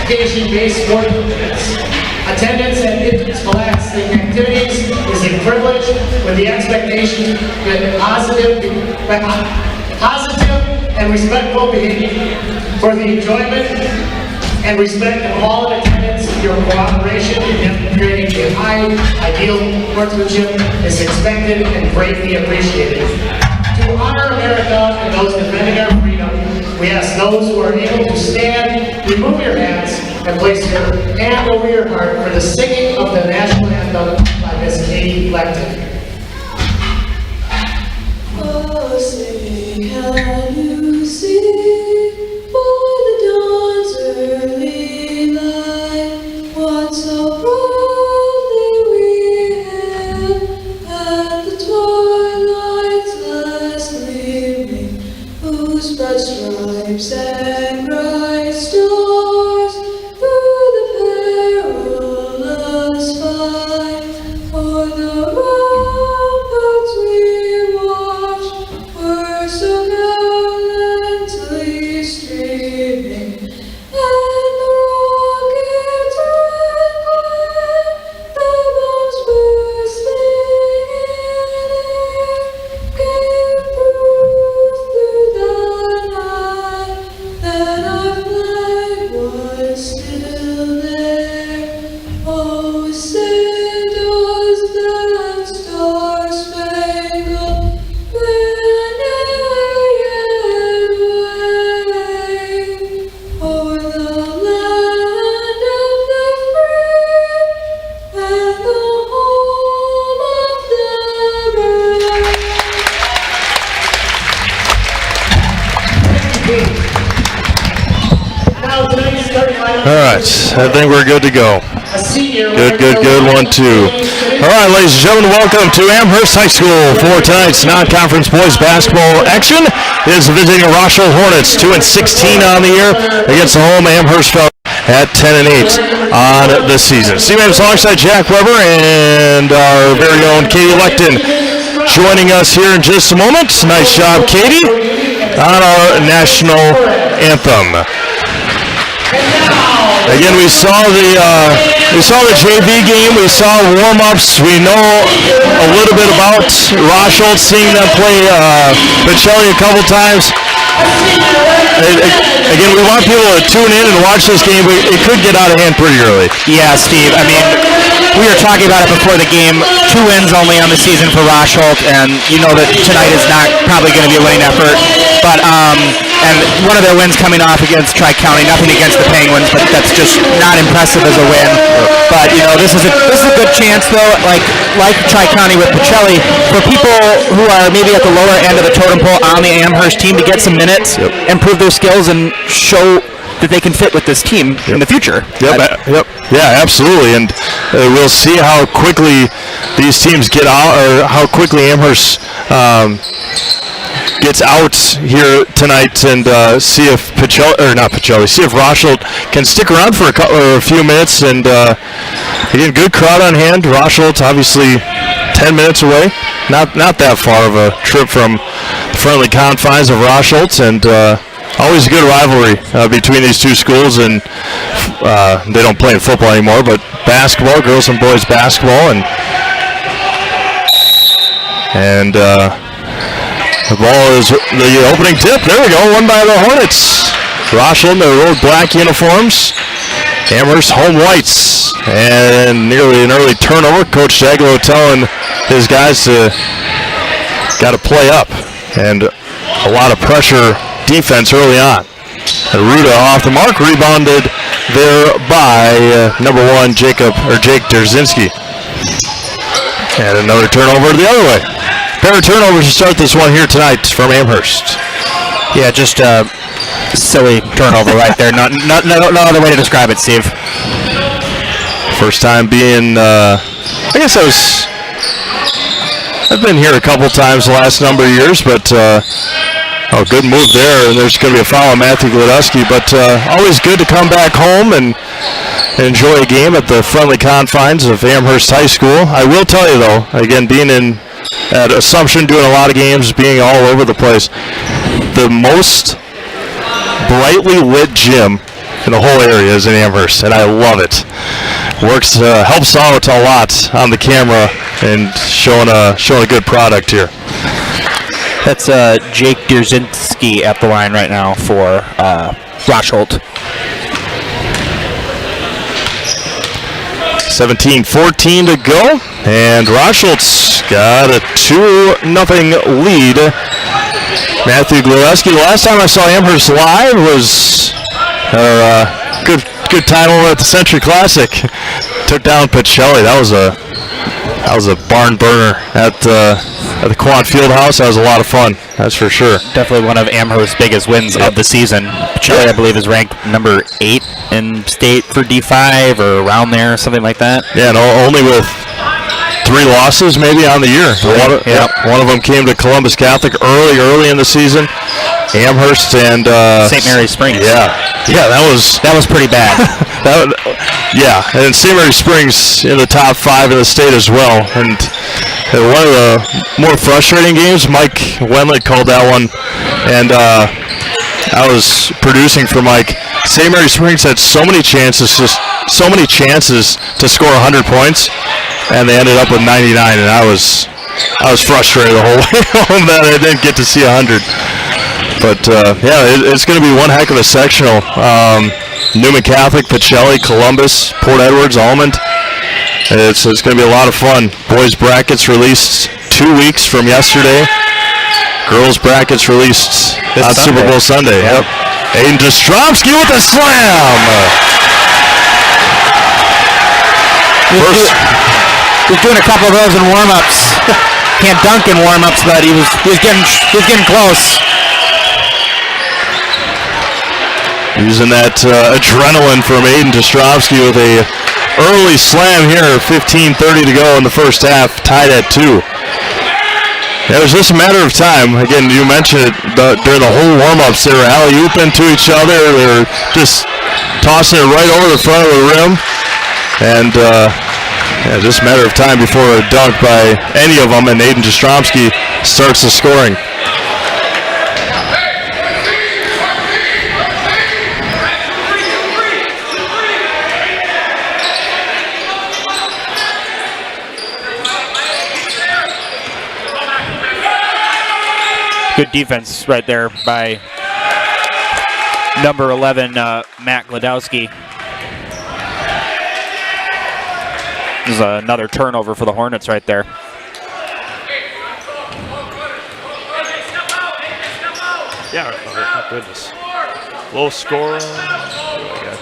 education-based sport events. Attendance at interscholastic activities is a privilege with the expectation that positive and respectful behavior. For the enjoyment and respect of all in attendance, your cooperation in demonstrating a high ideal sportsmanship is expected and greatly appreciated. To honor America and those defending our freedom, we ask those who are able to stand, remove your hats, and place your hand over your heart for the singing of the national anthem by Miss Katie Fleckton. Oh, say, can you see by the dawn's early light what so proudly we hailed at the twilight's last gleaming, whose broad stripes and bright stars through the perilous fight o'er the ramparts we watched were so gallantly streaming, and the rockets red glare, the bombs bursting in air, gave proof through the night that our flag was still there. Oh, say does that star-spangled banner yet wave o'er the land of the free and the home of the brave? Now tonight's starting lineup. All right, I think we're good to go. A senior. Good, 1, 2. All right, ladies and gentlemen, welcome to Amherst High School for tonight's non-conference boys basketball action. It is visiting Rochelle Hornets, 2-16 on the year against the home Amherst Falcons at 10-8 on the season. Steve Adams alongside Jack Weber and our very own Katie Fleckton joining us here in just a moment. Nice job, Katie, on our national anthem. Again, we saw the JV game. We saw warm-ups. We know a little bit about Rochelle, seeing them play Pacelli a couple times. Again, we want people to tune in and watch this game, but it could get out of hand pretty early. Yeah, Steve. I mean, we were talking about it before the game. 2 wins only on the season for Rochelle, and you know that tonight is not probably going to be a winning effort. But and one of their wins coming off against Tri-County. Nothing against the Penguins, but that's just not impressive as a win. But you know, this is a good chance though, like Tri-County with Pacelli, for people who are maybe at the lower end of the totem pole on the Amherst team to get some minutes, improve their skills, and show that they can fit with this team in the future. Yep. Yeah, absolutely. And we'll see how quickly these teams get out, or how quickly Amherst gets out here tonight, and see if see if Rochelle can stick around for a few minutes. And again, good crowd on hand. Rochelle's obviously 10 minutes away, not that far of a trip from the friendly confines of Rochelle, and always a good rivalry between these two schools. And they don't play in football anymore, but basketball, girls and boys basketball, and the ball is the opening tip. There we go, won by the Hornets. Rochelle in their old black uniforms. Amherst home whites. And nearly an early turnover. Coach Daglow telling his guys got to play up. And a lot of pressure defense early on. And Ruda off the mark, rebounded there by number 1, Jake Derzinski. And another turnover the other way. Pair of turnovers to start this one here tonight from Amherst. Yeah, just a silly turnover right there. No other way to describe it, Steve. First time being, I've been here a couple times the last number of years, but good move there, and there's going to be a foul on Matthew Gladowski, but always good to come back home and enjoy a game at the friendly confines of Amherst High School. I will tell you, though, again, being at Assumption, doing a lot of games, being all over the place, the most brightly lit gym in the whole area is in Amherst, and I love it. Works, helps out a lot on the camera and showing a good product here. That's Jake Dierzinski at the line right now for Rosholt. 17-14 to go, and Rosholt's got a 2-0 lead. Matthew Gluleski. The last time I saw Amherst live was good time over at the Century Classic. Took down Pacelli. That was a barn burner at the Quad Fieldhouse. That was a lot of fun. That's for sure. Definitely one of Amherst's biggest wins of the season. Pacelli, I believe, is ranked number 8 in state for D5 or around there, something like that. Yeah, and only with 3 losses maybe on the year. One of them came to Columbus Catholic early in the season. Amherst and St. Mary's Springs. Yeah, that was pretty bad. And St. Mary's Springs in the top 5 in the state as well. And one of the more frustrating games, Mike Wenlett called that one, and I was producing for Mike. St. Mary's Springs had so many chances to score 100 points, and they ended up with 99, and I was frustrated the whole way home that I didn't get to see 100. But it's going to be one heck of a sectional. Newman Catholic, Pacelli, Columbus, Port Edwards, Almond. It's going to be a lot of fun. Boys brackets released 2 weeks from yesterday. Girls brackets released on Sunday. Super Bowl Sunday. Yep. Aiden Ostrowski with a slam. He's doing a couple of those in warm-ups. Can't dunk in warm-ups, but he was getting close. Using that adrenaline from Aiden Ostrowski with a early slam here. 15:30 to go in the first half, tied at 2. It was just a matter of time. Again, you mentioned it during the whole warm-ups. They were alley-ooping to each other. They were just tossing it right over the front of the rim. And just a matter of time before a dunk by any of them, and Aiden Ostrowski starts the scoring. Good defense right there by number 11, Matt Gladowski. This is another turnover for the Hornets right there. Yeah, oh goodness. Low score. What do I got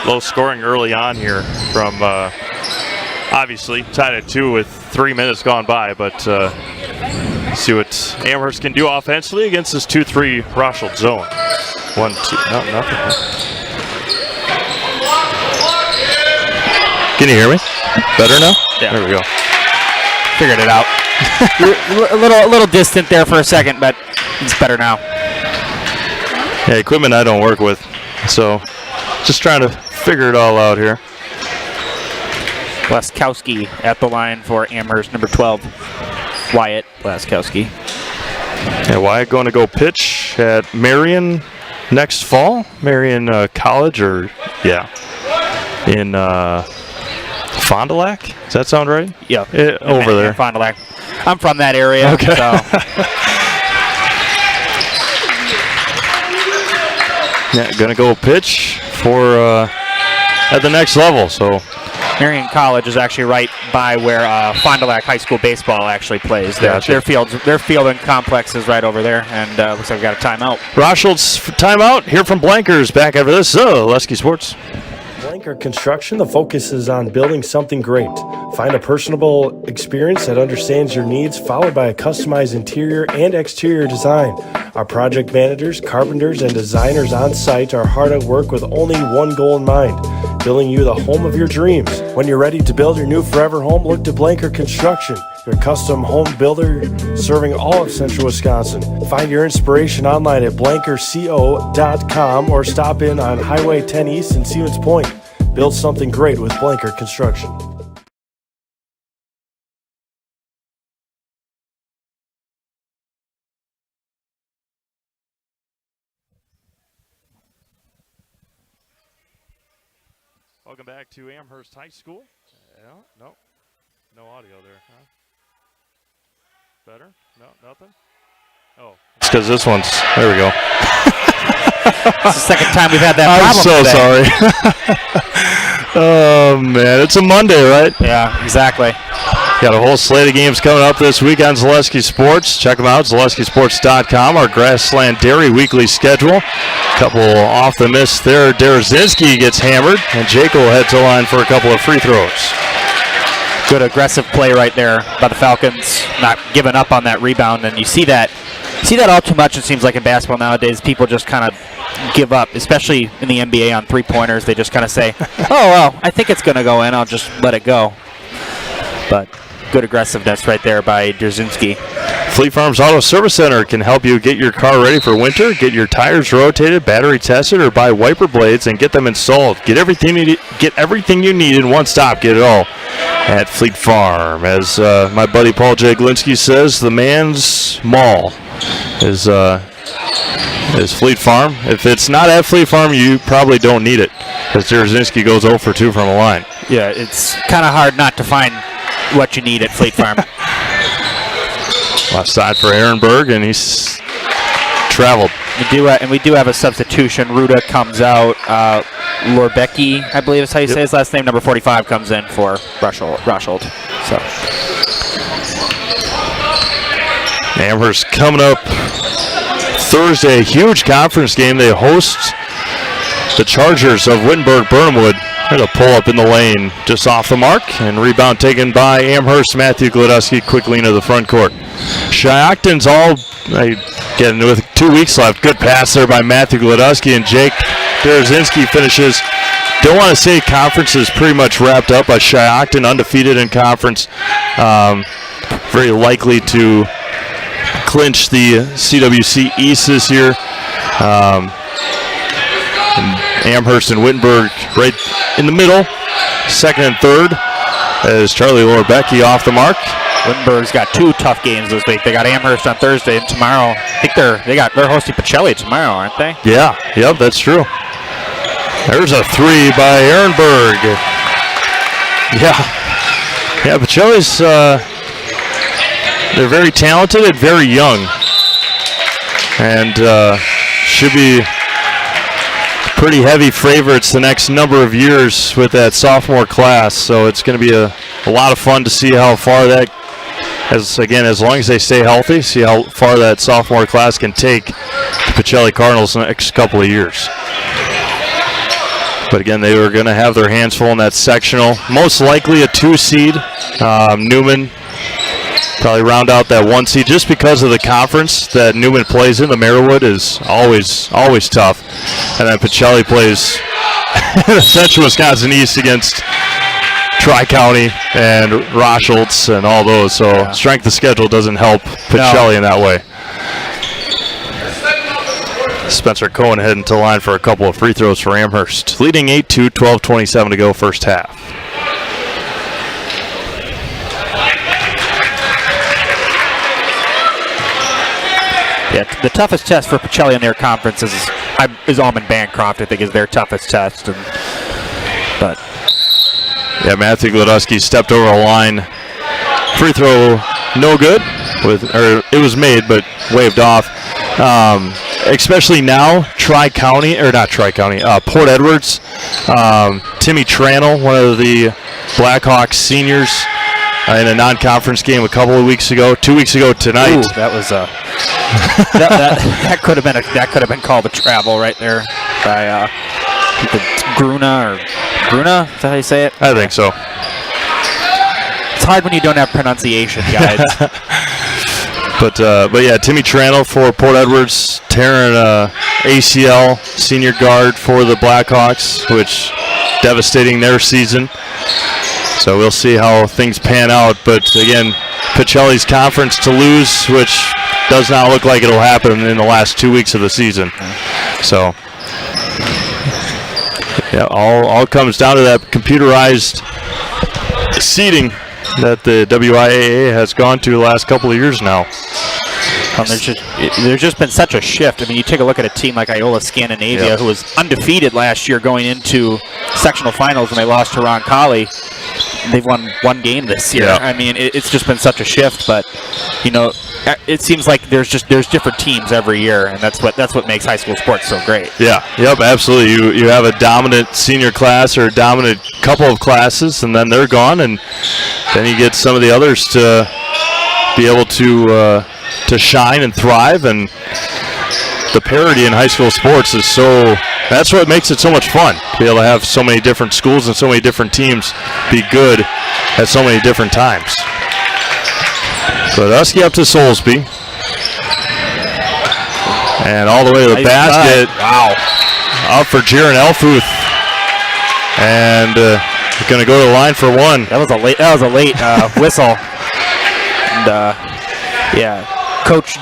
here? Low scoring early on here from obviously tied at 2 with 3 minutes gone by, but see what Amherst can do offensively against this 2-3 Rosholt zone. 1-2, nothing. Can you hear me? Better now? Yeah. There we go. Figured it out. a little distant there for a second, but it's better now. Yeah, equipment I don't work with, so just trying to figure it all out here. Blaskowski at the line for Amherst, number 12, Wyatt Blaskowski. Yeah, Wyatt going to go pitch at Marion next fall. Marion College, or in Fond du Lac. Does that sound right? Yeah, over there. Fond du Lac. I'm from that area. Okay. So. Yeah, gonna go pitch for at the next level. So Marion College is actually right by where Fond du Lac High School baseball actually plays. Gotcha. Their field and complex is right over there, and looks like we got a timeout. Rosholt's timeout here from Blankers. Back after this. Lesky Sports. Blanker Construction, the focus is on building something great. Find a personable experience that understands your needs, followed by a customized interior and exterior design. Our project managers, carpenters, and designers on site are hard at work with only one goal in mind: building you the home of your dreams. When you're ready to build your new forever home, look to Blanker Construction, your custom home builder serving all of central Wisconsin. Find your inspiration online at blankerco.com or stop in on Highway 10 East in Stevens Point. Build something great with Blanker Construction. Welcome back to Amherst High School. Yeah, no audio there, huh? Better? No, nothing? Oh, it's because this one's, there we go. It's the second time we've had that I'm problem so today. sorry. Oh, man, it's a Monday, right? Yeah, exactly. Got a whole slate of games coming up this week on Zaleski Sports. Check them out, ZaleskiSports.com, our Grassland Dairy weekly schedule. Couple off the miss there. Derazinski gets hammered, and Jake will head to the line for a couple of free throws. Good aggressive play right there by the Falcons, not giving up on that rebound. And you see that all too much, it seems like, in basketball nowadays. People just kind of give up, especially in the NBA on three-pointers. They just kind of say, oh, well, I think it's going to go in. I'll just let it go. But good aggressiveness right there by Derazinski. Fleet Farm's Auto Service Center can help you get your car ready for winter, get your tires rotated, battery tested, or buy wiper blades and get them installed. Get everything you need in one stop. Get it all at Fleet Farm. As my buddy Paul Jaglinski says, the man's mall is Fleet Farm. If it's not at Fleet Farm, you probably don't need it, because Derazinski goes 0 for 2 from the line. Yeah, it's kind of hard not to find what you need at Fleet Farm. Left side for Ehrenberg, and he's traveled. We do have a substitution. Ruda comes out. Lorbecki, I believe is how you say his last name. Number 45 comes in for Roshold. So Amherst coming up Thursday, huge conference game. They host the Chargers of Wittenberg-Burnhamwood. They're going to pull up in the lane just off the mark, and rebound taken by Amherst. Matthew Gladowski quickly into the front court. Shiocton's all getting with 2 weeks left. Good pass there by Matthew Gladowski, and Jake Derazinski finishes. Don't want to say conference is pretty much wrapped up, but Shiocton undefeated in conference. Very likely to clinch the CWC East this year. Amherst and Wittenberg right in the middle, second and third, as Charlie Lorbecki off the mark. Wittenberg's got 2 tough games this week. They got Amherst on Thursday, and tomorrow I think they're hosting Pacelli tomorrow, aren't they? Yeah, yep, that's true. There's a 3 by Ehrenberg. Yeah, Pacelli's they're very talented and very young, and should be pretty heavy favorites the next number of years with that sophomore class. So it's going to be a lot of fun to see how far that, as long as they stay healthy, see how far that sophomore class can take the Pacelli Cardinals in the next couple of years. But again, they were going to have their hands full in that sectional. Most likely a 2 seed. Newman probably round out that 1 seed just because of the conference that Newman plays in. The Marywood is always tough. And then Pacelli plays Central Wisconsin East against Tri-County and Rosholtz and all those. So strength of schedule doesn't help Pacelli in that way. Spencer Cohen heading to the line for a couple of free throws for Amherst. Leading 8-2, 12:27 to go first half. Yeah, the toughest test for Pacelli in their conference is Almond Bancroft. I think is their toughest test. Matthew Gladowski stepped over a line. Free throw, no good. It was made, but waved off. Especially now, Port Edwards. Timmy Tranel, one of the Blackhawks seniors, in a non-conference game a couple of weeks ago. 2 weeks ago tonight. Ooh, that was that could have been called a travel right there by Gruna. Is that how you say it? I think so. It's hard when you don't have pronunciation, guys. But yeah, Timmy Tranel for Port Edwards, tearing ACL, senior guard for the Blackhawks, which devastating their season. So we'll see how things pan out. But again, Pacelli's conference to lose, which does not look like it'll happen in the last 2 weeks of the season. So yeah, all comes down to that computerized seating that the WIAA has gone to the last couple of years now. There's just been such a shift. I mean, you take a look at a team like Iola Scandinavia, who was undefeated last year going into sectional finals when they lost to Roncalli. They've won one game this year. Yeah. I mean, it's just been such a shift. But it seems like there's different teams every year, and that's what makes high school sports so great. Yeah, yep, absolutely. You have a dominant senior class or a dominant couple of classes, and then they're gone, and then you get some of the others to be able to shine and thrive. And the parity in high school sports is that's what makes it so much fun, to be able to have so many different schools and so many different teams be good at so many different times. So Husky up to Soulsby. And all the way to the basket. Wow. Up for Jaron Elfuth. And going to go to the line for one. That was a late whistle. And Coach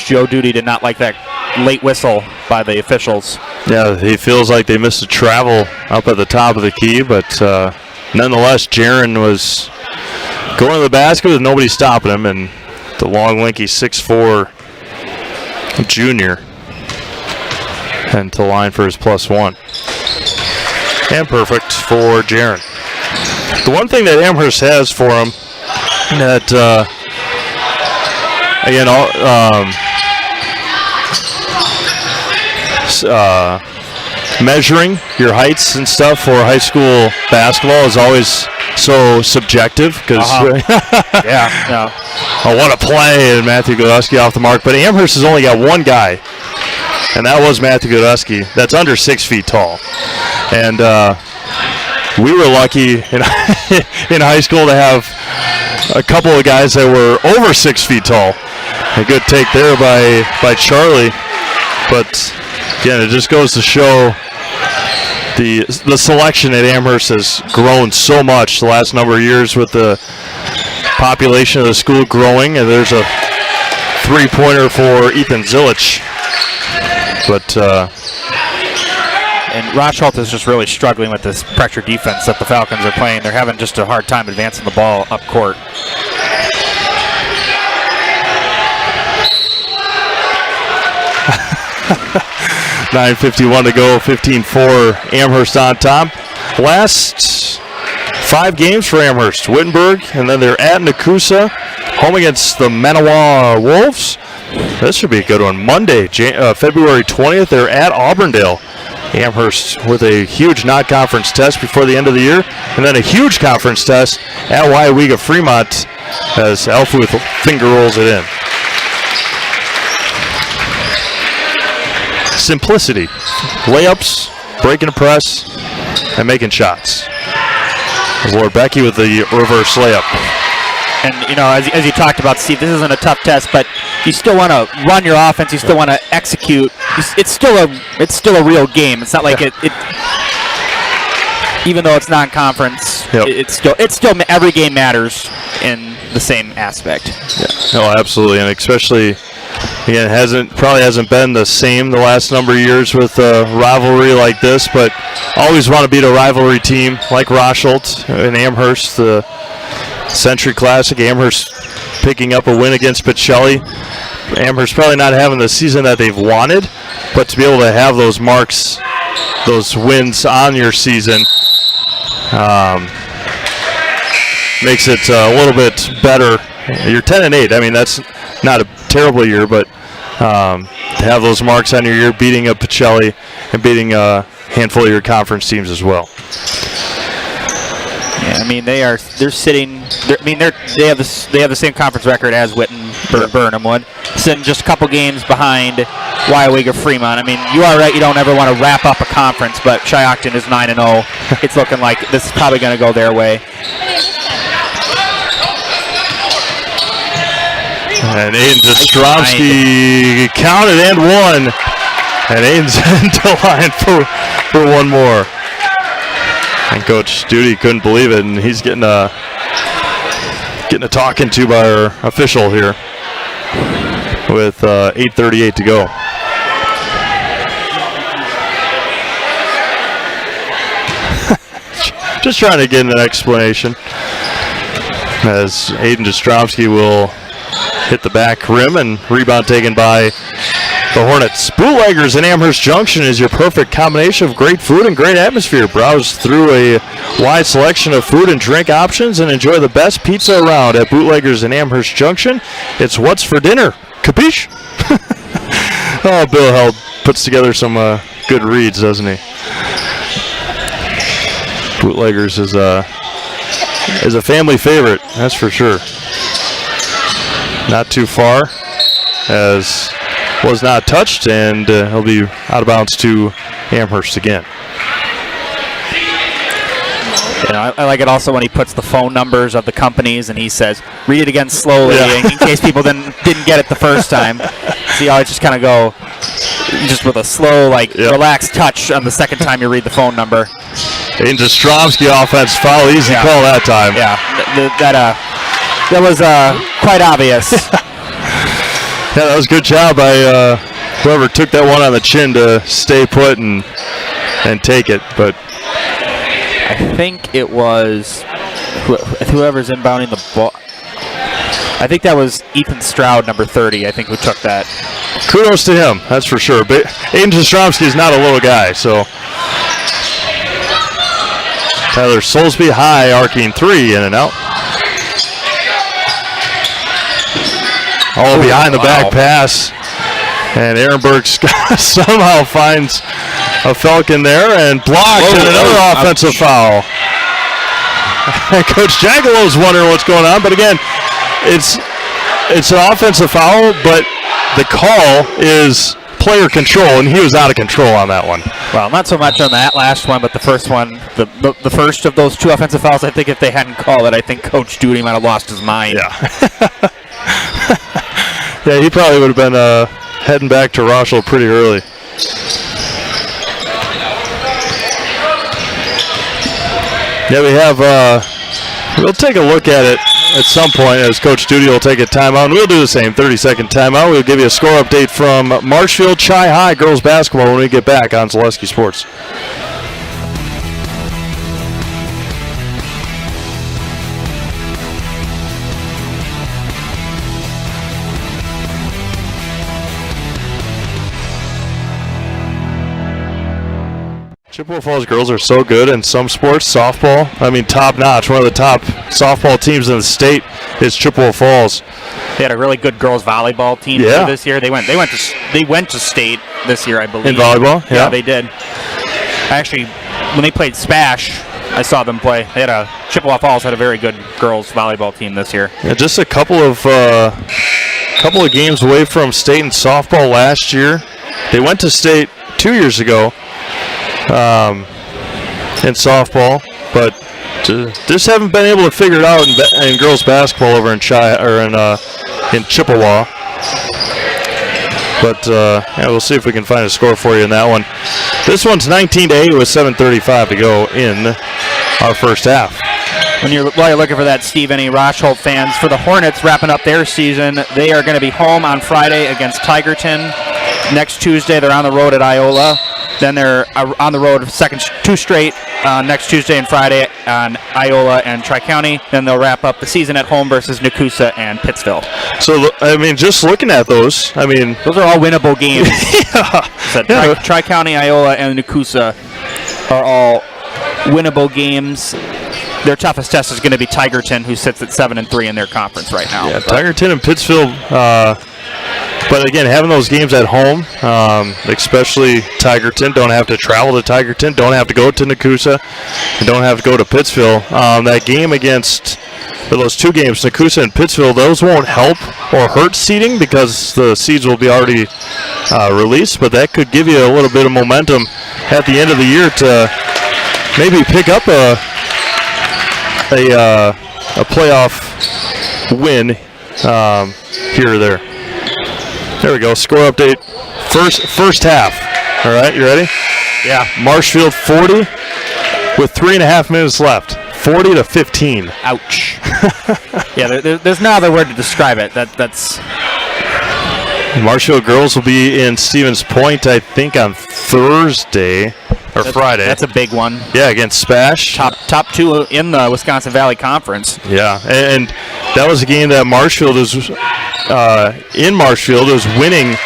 Joe Duty did not like that late whistle by the officials. Yeah, he feels like they missed a travel up at the top of the key, but nonetheless, Jaron was going to the basket with nobody stopping him, and the long, lanky 6'4" junior and to the line for his +1. And perfect for Jaron. The one thing that Amherst has for him that, measuring your heights and stuff for high school basketball is always so subjective because what a play, and Matthew Godusky off the mark. But Amherst has only got one guy, and that was Matthew Godusky. That's under 6 feet tall. And we were lucky in high school to have a couple of guys that were over 6 feet tall. A good take there by Charlie. But again, it just goes to show the selection at Amherst has grown so much the last number of years with the population of the school growing, and there's a three-pointer for Ethan Zilich. But and Rocheldt is just really struggling with this pressure defense that the Falcons are playing. They're having just a hard time advancing the ball up court. .9:51 to go, 15-4, Amherst on top. Last 5 games for Amherst. Wittenberg, and then they're at Nakusa, home against the Manawa Wolves. This should be a good one. Monday, February 20th, they're at Auburndale. Amherst with a huge non-conference test before the end of the year, and then a huge conference test at Waiawega Fremont as Elfuth finger rolls it in. Simplicity, layups, breaking a press, and making shots. Lord Becky with the reverse layup. And as you talked about, Steve, this isn't a tough test, but you still want to run your offense. You still want to execute. It's still a real game. It's not like it even though it's non-conference. Yep. It's still every game matters in the same aspect. Yeah. No, absolutely, and especially. Again, probably hasn't been the same the last number of years with a rivalry like this, but always want to beat a rivalry team like Rocheldt and Amherst, the Century Classic. Amherst picking up a win against Pacelli. Amherst probably not having the season that they've wanted, but to be able to have those marks, those wins on your season, makes it a little bit better. You're 10-8. I mean, that's not a terrible year, but to have those marks on your year, beating a Pacelli and beating a handful of your conference teams as well. Yeah, I mean they have the same conference record as Burnham would, sitting just a couple games behind Waiawega Fremont. I mean, you are right. You don't ever want to wrap up a conference, but Shiocton is 9-0. It's looking like this is probably going to go their way. And Aiden Ostrowski counted and won. And Aiden's into line for one more. And Coach Duty couldn't believe it, and he's getting a talking to by our official here with 8:38 to go. Just trying to get an explanation as Aiden Ostrowski will hit the back rim, and rebound taken by the Hornets. Bootleggers in Amherst Junction is your perfect combination of great food and great atmosphere. Browse through a wide selection of food and drink options and enjoy the best pizza around at Bootleggers in Amherst Junction. It's what's for dinner. Capiche? Oh, Bill Held puts together some good reads, doesn't he? Bootleggers is a family favorite, that's for sure. Not too far, as was not touched, and he'll be out of bounds to Amherst again. I like it also when he puts the phone numbers of the companies and he says, read it again slowly in case people didn't get it the first time. So you always just kind of go just with a slow, relaxed touch on the second time you read the phone number. And Stromsky offense foul, easy call that time. Yeah, that was quite obvious. Yeah, that was a good job by whoever took that one on the chin to stay put and take it. But I think it was whoever's inbounding the ball. I think that was Ethan Stroud, number 30, I think, who took that. Kudos to him, that's for sure. But Aiden Stromsky is not a little guy, so. Tyler Soulsby high, arcing three, in and out. All behind the back pass. And Ehrenberg somehow finds a Falcon there and blocked, and another offensive foul. Coach Jagalow's wondering what's going on, but again, it's an offensive foul, but the call is player control, and he was out of control on that one. Well, not so much on that last one, but the first one, the first of those two offensive fouls, I think if they hadn't called it, I think Coach Duty might have lost his mind. Yeah. Yeah, he probably would have been heading back to Rochelle pretty early. Yeah, we have, we'll take a look at it at some point as Coach Duty will take a timeout, and we'll do the same, 30-second timeout. We'll give you a score update from Marshfield Chi High girls basketball when we get back on Zaleski Sports. Chippewa Falls girls are so good in some sports. Softball, I mean, top notch. One of the top softball teams in the state is Chippewa Falls. They had a really good girls volleyball team too this year. They went to state this year, I believe. In volleyball, yeah, they did. Actually, when they played Spash, I saw them play. Chippewa Falls had a very good girls volleyball team this year. Yeah, just a couple of games away from state in softball last year. They went to state 2 years ago. In softball, but just haven't been able to figure it out in girls basketball over in Chippewa. But we'll see if we can find a score for you in that one. This one's 19-8 with 7:35 to go in our first half. While you're looking for that, Steve, any Rochholt fans, for the Hornets wrapping up their season, they are going to be home on Friday against Tigerton. Next Tuesday, they're on the road at Iola. Then they're on the road two straight next Tuesday and Friday on Iola and Tri-County. Then they'll wrap up the season at home versus Nakusa and Pittsville. So, I mean, just looking at those, I mean... Those are all winnable games. Yeah. Tri-County, Iola, and Nakusa are all winnable games. Their toughest test is going to be Tigerton, who sits at 7-3 in their conference right now. Yeah, Tigerton and Pittsville... but again, having those games at home, especially Tigerton, don't have to travel to Tigerton, don't have to go to Nakusa, and don't have to go to Pittsville. That game those two games, Nakusa and Pittsville, those won't help or hurt seeding because the seeds will be already released, but that could give you a little bit of momentum at the end of the year to maybe pick up a playoff win here or there. There we go. Score update. First half. All right, you ready? Yeah. Marshfield 40 with 3.5 minutes left. 40-15. Ouch. Yeah, there's no other word to describe it. That's. Marshfield girls will be in Stevens Point, I think, on Thursday or Friday. That's a big one. Yeah, against Spash. Top two in the Wisconsin Valley Conference. Yeah, and that was a game that Marshfield in Marshfield was winning.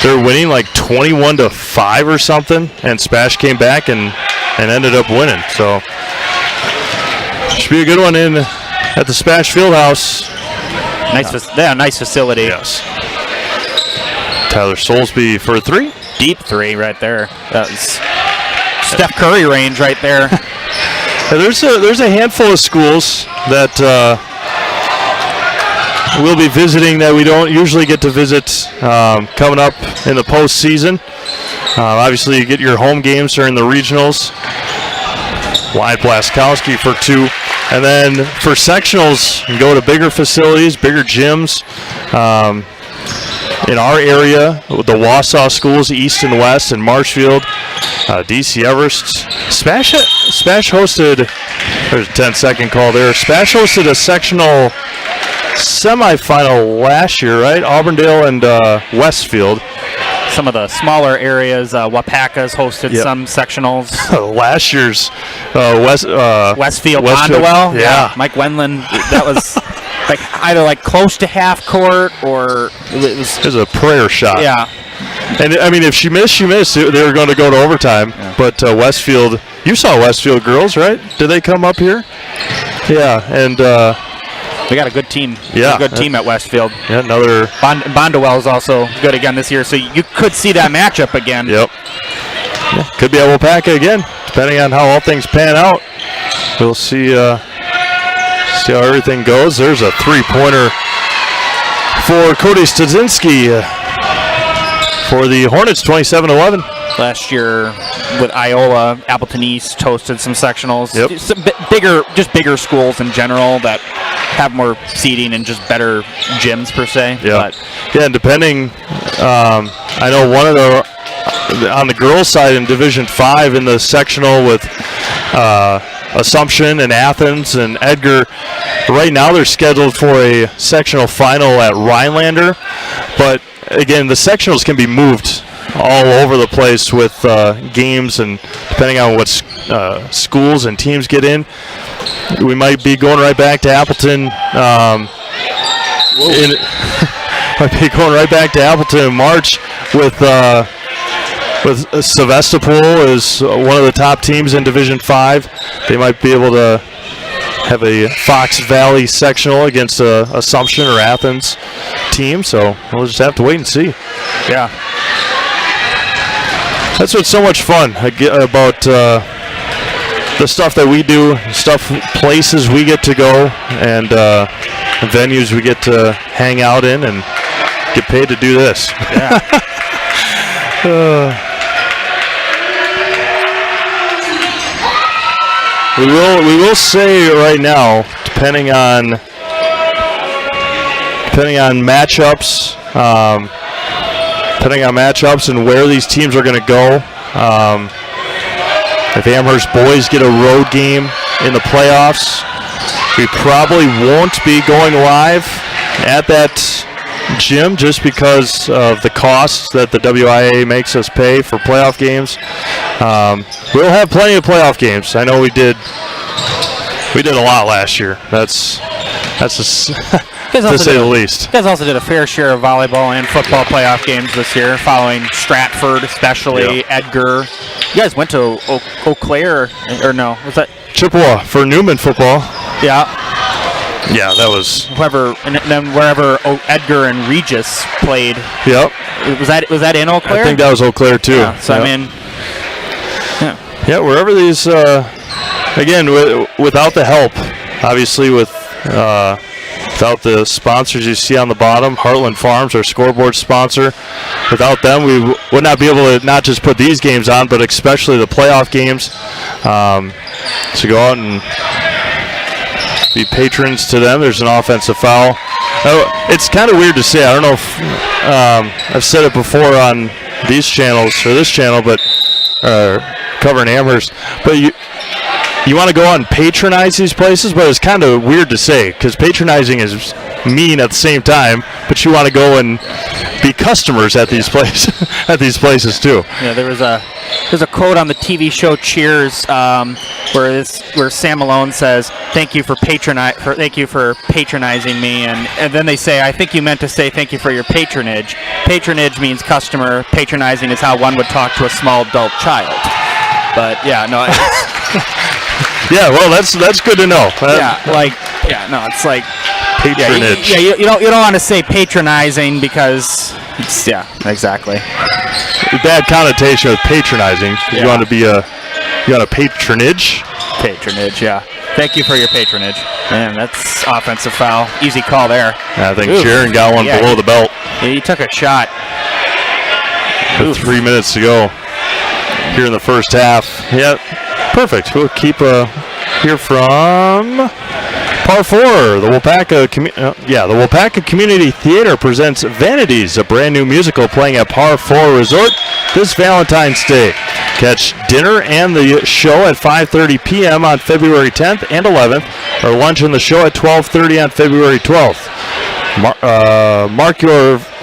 They're winning like 21-5 or something, and Spash came back and ended up winning. So should be a good one in at the Spash Fieldhouse. Nice facility. Yes. Tyler Soulsby for a 3. Deep 3 right there. That was Steph Curry range right there. Yeah, there's a handful of schools that we'll be visiting that we don't usually get to visit coming up in the postseason. Obviously, you get your home games during the regionals. Wyatt Blaskowski for 2. And then for sectionals, you go to bigger facilities, bigger gyms. In our area, the Wausau schools, East and West, and Marshfield, DC Everest. Smash hosted, there's a 10-second call there. Smash hosted a sectional semifinal last year, right? Auburndale and Westfield. Some of the smaller areas, Wapaka's hosted some sectionals. Last year's Westfield Bondwell. Yeah. Mike Wendland, that was like either like close to half court or it was a prayer shot. Yeah. And I mean, if she missed, she missed. They were going to go to overtime. Yeah. But Westfield, you saw Westfield girls, right? Did they come up here? Yeah, and they got a good team. Yeah, a good team at Westfield. Yeah, another. Bondwell is also good again this year, so you could see that matchup again. Yep. Yeah, could be at Wapaka again, depending on how all things pan out. We'll see. See how everything goes. There's a 3-pointer for Cody Stadzinski for the Hornets, 27-11. Last year with Iola, Appleton East hosted some sectionals. Yep. Some bigger schools in general that have more seating and just better gyms per se. Yeah. And depending, I know one of the on the girls' side in Division 5 in the sectional with Assumption and Athens and Edgar. Right now they're scheduled for a sectional final at Rhinelander, but again, the sectionals can be moved all over the place with games, and depending on what schools and teams get in, we might be going right back to Appleton. Might be going right back to Appleton in March with Sevastopol is one of the top teams in Division 5. They might be able to have a Fox Valley sectional against Assumption or Athens team, so we'll just have to wait and see. Yeah. That's what's so much fun about the stuff that we do, places we get to go, and venues we get to hang out in and get paid to do this. Yeah. We will say right now, depending on matchups, and where these teams are going to go. If Amherst boys get a road game in the playoffs, we probably won't be going live at that gym just because of the costs that the WIA makes us pay for playoff games. We'll have plenty of playoff games. I know we did a lot last year. That's to say the least. You guys also did a fair share of volleyball and football playoff games this year, following Stratford, especially Edgar. You guys went to Eau Claire, or no? Was that Chippewa for Newman football? Yeah. Yeah, that was and then wherever Edgar and Regis played. Yep. Was that in Eau Claire? I think that was Eau Claire too. Yeah, so yep. I mean, wherever these again without the help, obviously without the sponsors you see on the bottom, Heartland Farms, our scoreboard sponsor. Without them, we would not be able to not just put these games on, but especially the playoff games. So go out and be patrons to them. There's an offensive foul. It's kind of weird to say. I don't know if I've said it before on these channels or this channel, but covering Amherst. But you want to go out and patronize these places, but it's kind of weird to say because patronizing is mean at the same time, but you want to go and be customers at these places places too. Yeah, there's a quote on the TV show Cheers where Sam Malone says, "Thank you for patronizing me," and then they say, "I think you meant to say thank you for your patronage." Patronage means customer. Patronizing is how one would talk to a small adult child. But yeah, no. Yeah, well, that's good to know. It's like Patronage. you don't want to say patronizing because it's, exactly. Bad connotation with patronizing. Yeah. You want a patronage. Patronage, yeah. Thank you for your patronage. Man, that's offensive foul. Easy call there. I think Oof. Sharon got one Yeah. below the belt. He took a shot. With 3 minutes to go here in the first half. Yeah, perfect. We'll keep here from Par 4. The Wapaka Community Theater presents Vanities, a brand new musical playing at Par 4 Resort this Valentine's Day. Catch dinner and the show at 5:30 p.m. on February 10th and 11th, or lunch and the show at 12:30 on February 12th.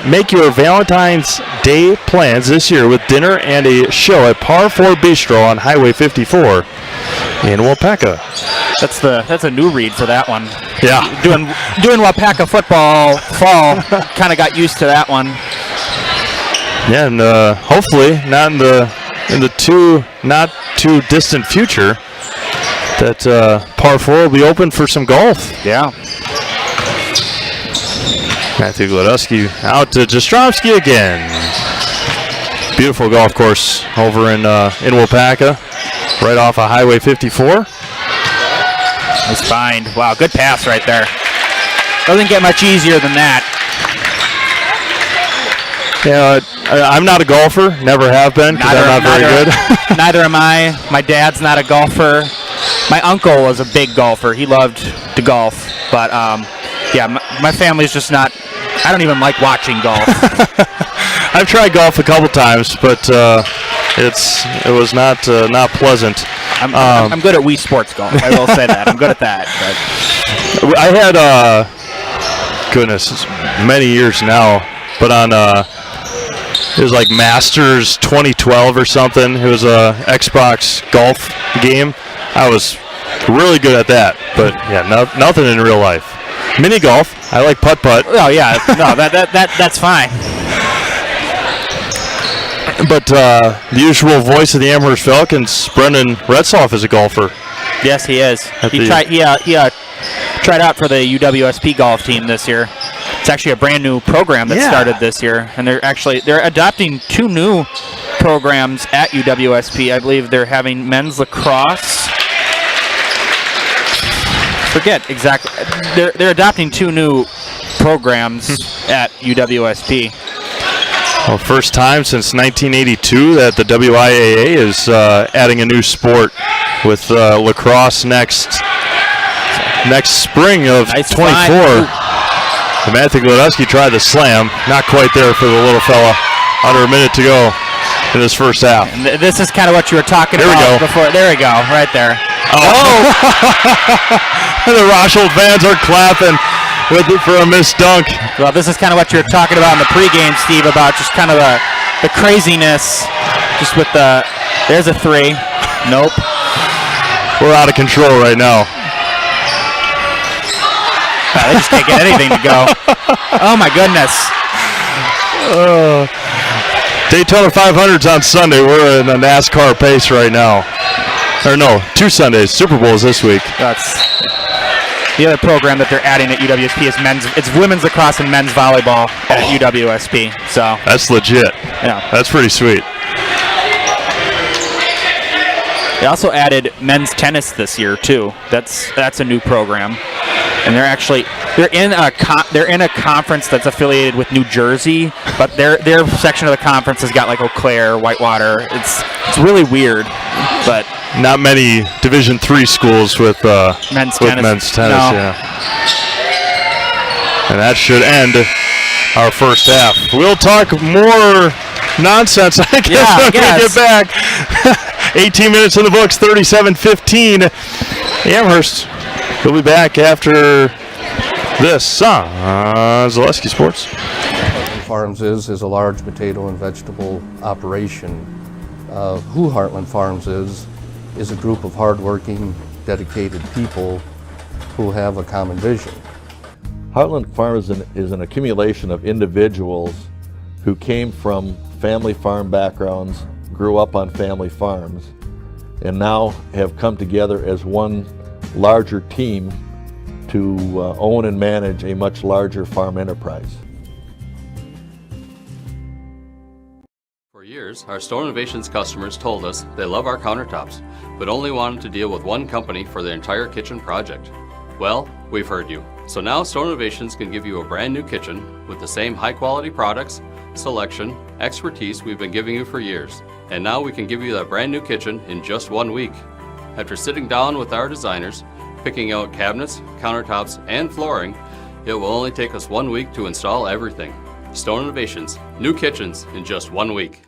Make your Valentine's Day plans this year with dinner and a show at Par 4 Bistro on Highway 54 in Wapaka. That's a new read for that one. Yeah. Doing Wapaka football fall, kind of got used to that one. Yeah, and hopefully not in the not too distant future that Par 4 will be open for some golf. Yeah. Matthew Gladowski out to Jastrzemski again. Beautiful golf course over in Wapaka, right off of Highway 54. Nice find. Wow, good pass right there. Doesn't get much easier than that. Yeah, I'm not a golfer, never have been, because I'm not very good. Neither am I. My dad's not a golfer. My uncle was a big golfer. He loved to golf, but my family's just not. I don't even like watching golf. I've tried golf a couple times, but it was not pleasant. I'm good at Wii Sports golf. I will say that. I'm good at that. But. I had many years now, but on it was like Masters 2012 or something. It was a Xbox golf game. I was really good at that, but yeah, nothing in real life. Mini golf, I like putt-putt. Oh yeah, no, that's fine. But the usual voice of the Amherst Falcons, Brendan Retzoff, is a golfer. Yes, he is. He tried out for the UWSP golf team this year. It's actually a brand new program that started this year, and they're adopting 2 new programs at UWSP. I believe they're having men's lacrosse. Forget exactly. They're adopting 2 new programs at UWSP. Well, first time since 1982 that the WIAA is adding a new sport with lacrosse next spring of 24. Matthew Gladowski tried the slam. Not quite there for the little fella. Under a minute to go in this first half. And this is kind of what you were talking about before. There we go, right there. Oh! The Rosholt fans are clapping for a missed dunk. Well, this is kind of what you were talking about in the pregame, Steve, about just kind of the craziness. Just with there's a 3. Nope. We're out of control right now. Wow, they just can't get anything to go. Oh my goodness. Daytona 500's on Sunday. We're in a NASCAR pace right now. Or no, 2 Sundays. Super Bowl's this week. That's the other program that they're adding at UWSP is it's women's lacrosse and men's volleyball at UWSP. So that's legit. Yeah, that's pretty sweet. They also added men's tennis this year too. That's a new program, and they're in a conference that's affiliated with New Jersey, but their section of the conference has got like Eau Claire, Whitewater. It's really weird, but not many Division III schools with men's tennis. No. Yeah. And that should end our first half. We'll talk more nonsense, I guess, when we get back. 18 minutes in the books, 37-15. Amherst will be back after this on Zaleski Sports. Farms is a large potato and vegetable operation. Who Heartland Farms is a group of hardworking, dedicated people who have a common vision. Heartland Farms is an accumulation of individuals who came from family farm backgrounds, grew up on family farms, and now have come together as one larger team to own and manage a much larger farm enterprise. For years, our Stone Innovations customers told us they love our countertops, but only wanted to deal with one company for their entire kitchen project. Well, we've heard you. So now Stone Innovations can give you a brand new kitchen with the same high quality products, selection, expertise we've been giving you for years. And now we can give you that brand new kitchen in just 1 week. After sitting down with our designers, picking out cabinets, countertops, and flooring, it will only take us 1 week to install everything. Stone Innovations, new kitchens in just 1 week.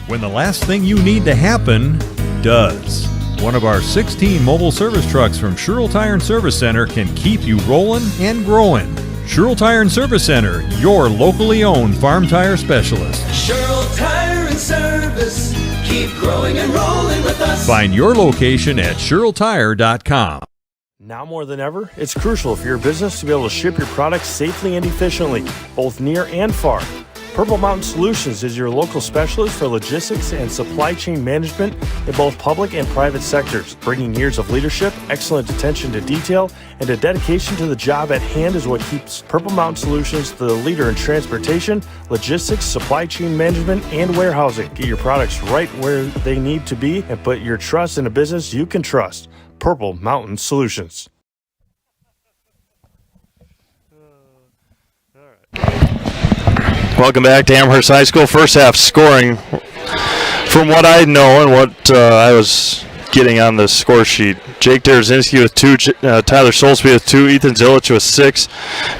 When the last thing you need to happen does. One of our 16 mobile service trucks from Sherrill Tire and Service Center can keep you rolling and growing. Sherrill Tire and Service Center, your locally owned farm tire specialist. Sherrill Tire and Service, keep growing and rolling with us. Find your location at SherrillTire.com. Now more than ever, it's crucial for your business to be able to ship your products safely and efficiently, both near and far. Purple Mountain Solutions is your local specialist for logistics and supply chain management in both public and private sectors. Bringing years of leadership, excellent attention to detail, and a dedication to the job at hand is what keeps Purple Mountain Solutions the leader in transportation, logistics, supply chain management, and warehousing. Get your products right where they need to be and put your trust in a business you can trust. Purple Mountain Solutions. Welcome back to Amherst High School. First half scoring, from what I know and what I was getting on the score sheet. Jake Derazinski with 2, Tyler Solsby with 2, Ethan Zilich with 6,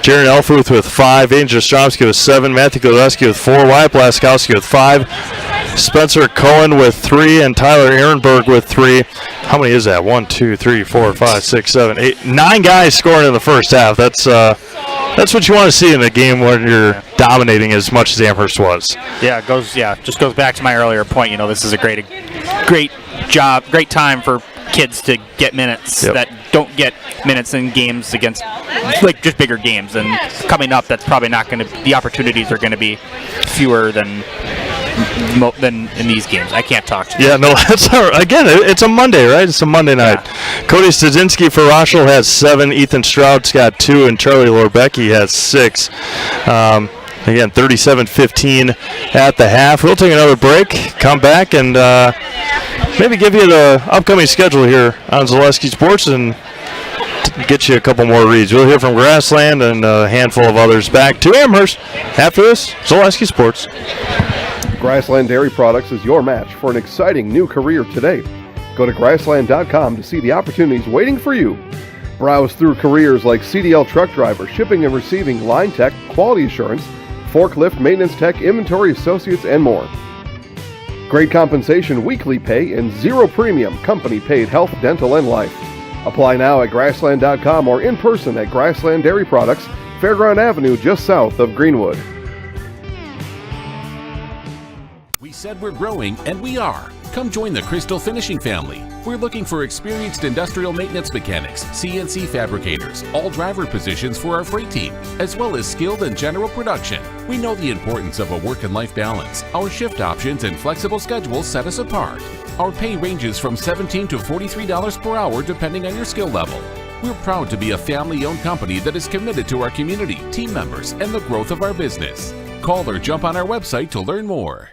Jaron Elfuth with 5, Aiden Jastromski with 7, Matthew Godleski with 4, Wyatt Blaskowski with 5, Spencer Cohen with 3, and Tyler Ehrenberg with 3. How many is that? 1, 2, 3, 4, 5, 6, 7, 8, 9 guys scoring in the first half. That's what you want to see in a game when you're dominating as much as Amherst was. Just goes back to my earlier point. You know, this is a great job, great time for kids to get minutes that don't get minutes in games against like just bigger games. And coming up, that's probably not going to. The opportunities are going to be fewer than in these games. I can't talk to you. Yeah, no, that's all right. Again, it's a Monday, right? It's a Monday night. Yeah. Cody Stadzinski for Rochelle has 7, Ethan Stroud's got 2, and Charlie Lorbecki has 6. Again, 37-15 at the half. We'll take another break, come back, and maybe give you the upcoming schedule here on Zaleski Sports and get you a couple more reads. We'll hear from Grassland and a handful of others. Back to Amherst after this, Zaleski Sports. Grassland Dairy Products is your match for an exciting new career today. Go to Grassland.com to see the opportunities waiting for you. Browse through careers like CDL truck driver, shipping and receiving, line tech, quality assurance, forklift, maintenance tech, inventory associates, and more. Great compensation, weekly pay, and zero premium, company-paid health, dental, and life. Apply now at Grassland.com or in person at Grassland Dairy Products, Fairground Avenue, just south of Greenwood. We said we're growing, and we are. Come join the Crystal Finishing family. We're looking for experienced industrial maintenance mechanics, CNC fabricators, all driver positions for our freight team, as well as skilled and general production. We know the importance of a work and life balance. Our shift options and flexible schedules set us apart. Our pay ranges from $17 to $43 per hour depending on your skill level. We're proud to be a family-owned company that is committed to our community, team members, and the growth of our business. Call or jump on our website to learn more.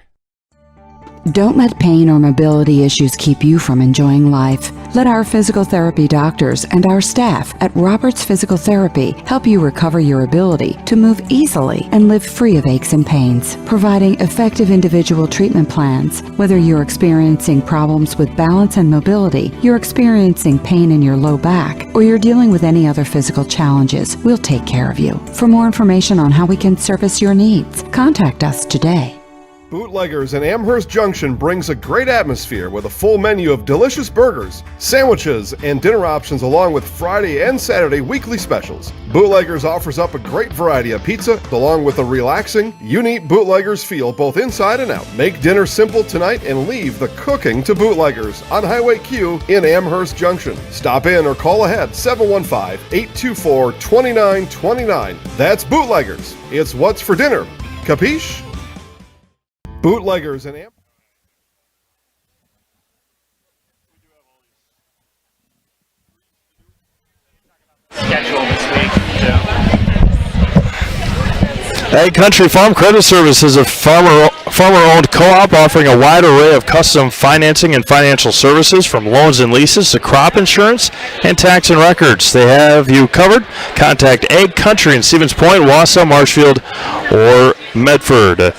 Don't let pain or mobility issues keep you from enjoying life. Let our physical therapy doctors and our staff at Roberts Physical Therapy help you recover your ability to move easily and live free of aches and pains, providing effective individual treatment plans. Whether you're experiencing problems with balance and mobility, you're experiencing pain in your low back, or you're dealing with any other physical challenges, we'll take care of you. For more information on how we can service your needs, contact us today. Bootleggers in Amherst Junction brings a great atmosphere with a full menu of delicious burgers, sandwiches, and dinner options along with Friday and Saturday weekly specials. Bootleggers offers up a great variety of pizza along with a relaxing, unique Bootleggers feel both inside and out. Make dinner simple tonight and leave the cooking to Bootleggers on Highway Q in Amherst Junction. Stop in or call ahead 715-824-2929. That's Bootleggers. It's what's for dinner. Capiche? Bootleggers and Schedule this week. Ag Country Farm Credit Service is a farmer-owned co-op offering a wide array of custom financing and financial services from loans and leases to crop insurance and tax and records. They have you covered. Contact Ag Country in Stevens Point, Wausau, Marshfield, or Medford.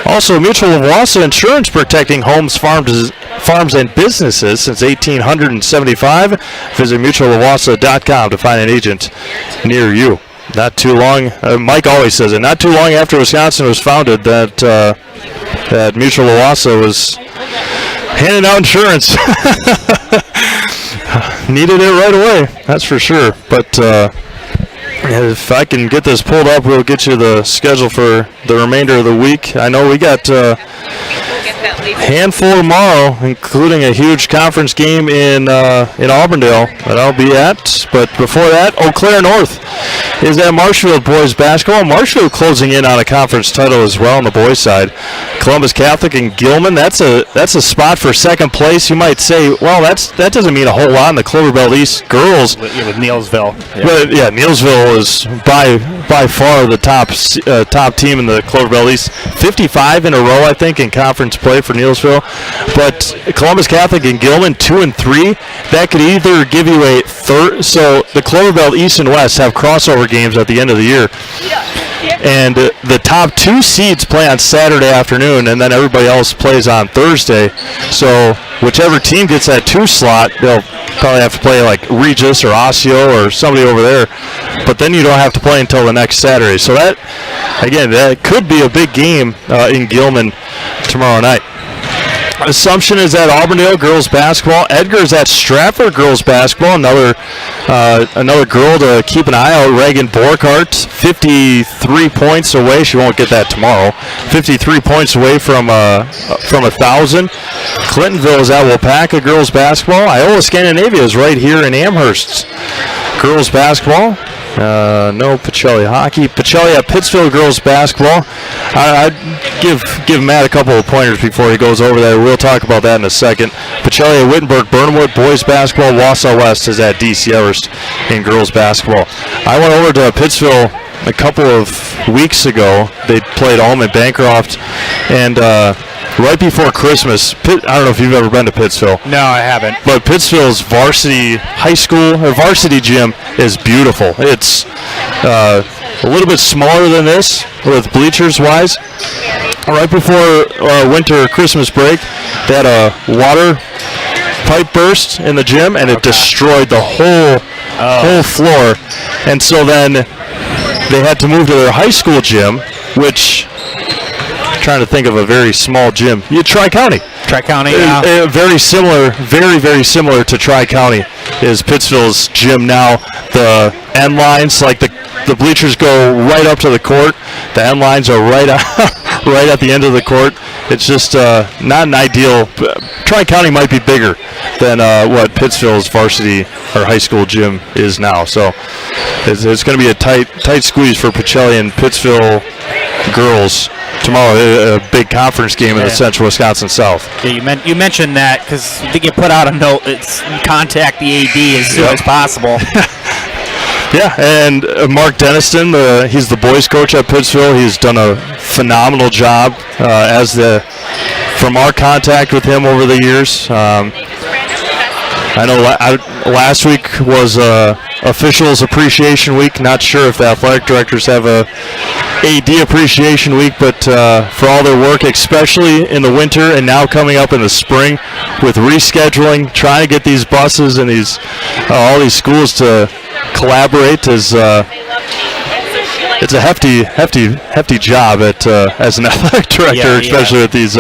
Also, Mutual of Wausau Insurance, protecting homes, farms, and businesses since 1875. Visit mutualofwausau.com to find an agent near you. Not too long, Mike always says it, not too long after Wisconsin was founded that Mutual of Wausau was handing out insurance. Needed it right away, that's for sure. But if I can get this pulled up, we'll get you the schedule for the remainder of the week. I know we got a handful tomorrow, including a huge conference game in Auburndale that I'll be at. But before that, Eau Claire North is at Marshfield boys basketball. Marshfield closing in on a conference title as well on the boys side. Columbus Catholic and Gilman, that's a spot for second place. You might say, well, that doesn't mean a whole lot in the Clover Belt East girls. With Neilsville. But yeah, Neilsville is by far the top team in the Clover Belt East. 55 in a row, I think, in conference play for Neilsville. But Columbus Catholic and Gilman 2 and 3. That could either give you a third. So the Clover Belt East and West have crossover games at the end of the year. And the top 2 seeds play on Saturday afternoon, and then everybody else plays on Thursday. So whichever team gets that 2 slot, they'll probably have to play like Regis or Osseo or somebody over there. But then you don't have to play until the next Saturday. So that could be a big game in Gilman tomorrow night. Assumption is at Auburndale girls basketball. Edgar's at Stratford girls basketball. Another girl to keep an eye out. Reagan Borkart, 53 points away. She won't get that tomorrow. 53 points away from 1,000. Clintonville is at Wapaka girls basketball. Iowa Scandinavia is right here in Amherst girls basketball. No Pacelli hockey. Pacelli at Pittsfield girls basketball. I'd give Matt a couple of pointers before he goes over there. We'll talk about that in a second. Pacelli at Wittenberg Burnwood boys basketball. Wausau West is at DC Everest in girls basketball. I went over to Pittsfield a couple of weeks ago. They played Allman Bancroft, and right before Christmas, I don't know if you've ever been to Pittsfield. No, I haven't. But Pittsfield's varsity high school or varsity gym is beautiful. It's a little bit smaller than this with bleachers wise. Right before winter Christmas break, they had a water pipe burst in the gym, and it destroyed the whole floor. And so then they had to move to their high school gym, which, trying to think of a very small gym. Tri-County. Tri-County, yeah. Very similar, very similar to Tri-County is Pittsfield's gym now. The end lines, like the bleachers go right up to the court. The end lines are right at the end of the court. It's just not an ideal. Tri-County might be bigger than what Pittsfield's varsity or high school gym is now. So it's going to be a tight squeeze for Pacelli and Pittsfield girls tomorrow. A big conference game in the Central Wisconsin South. Yeah, you mentioned that because I think you put out a note. It's contact the AD as soon as possible. Yeah, and Mark Denniston, he's the boys coach at Pittsfield. He's done a phenomenal job from our contact with him over the years. I know last week was officials appreciation week. Not sure if the athletic directors have a AD appreciation week, but for all their work, especially in the winter and now coming up in the spring with rescheduling, trying to get these buses and all these schools to collaborate has it's a hefty job at as an athletic director, especially with these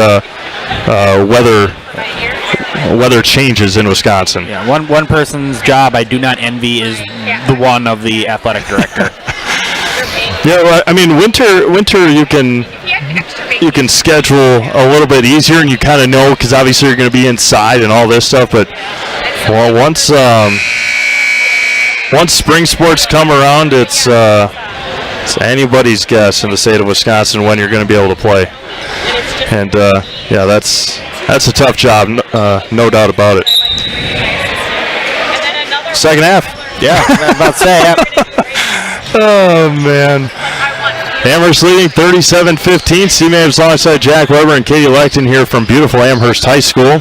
weather changes in Wisconsin. Yeah, one person's job I do not envy is the one of the athletic director. Yeah, well, I mean, winter you can schedule a little bit easier, and you kind of know because obviously you're going to be inside and all this stuff. But well, once spring sports come around, it's anybody's guess in the state of Wisconsin when you're going to be able to play. And yeah, that's a tough job, no doubt about it. Second half. Yeah, I'm about to say. Yeah. Oh, man. Amherst leading 37-15. C-Mavs alongside Jack Weber and Katie Lecton here from beautiful Amherst High School.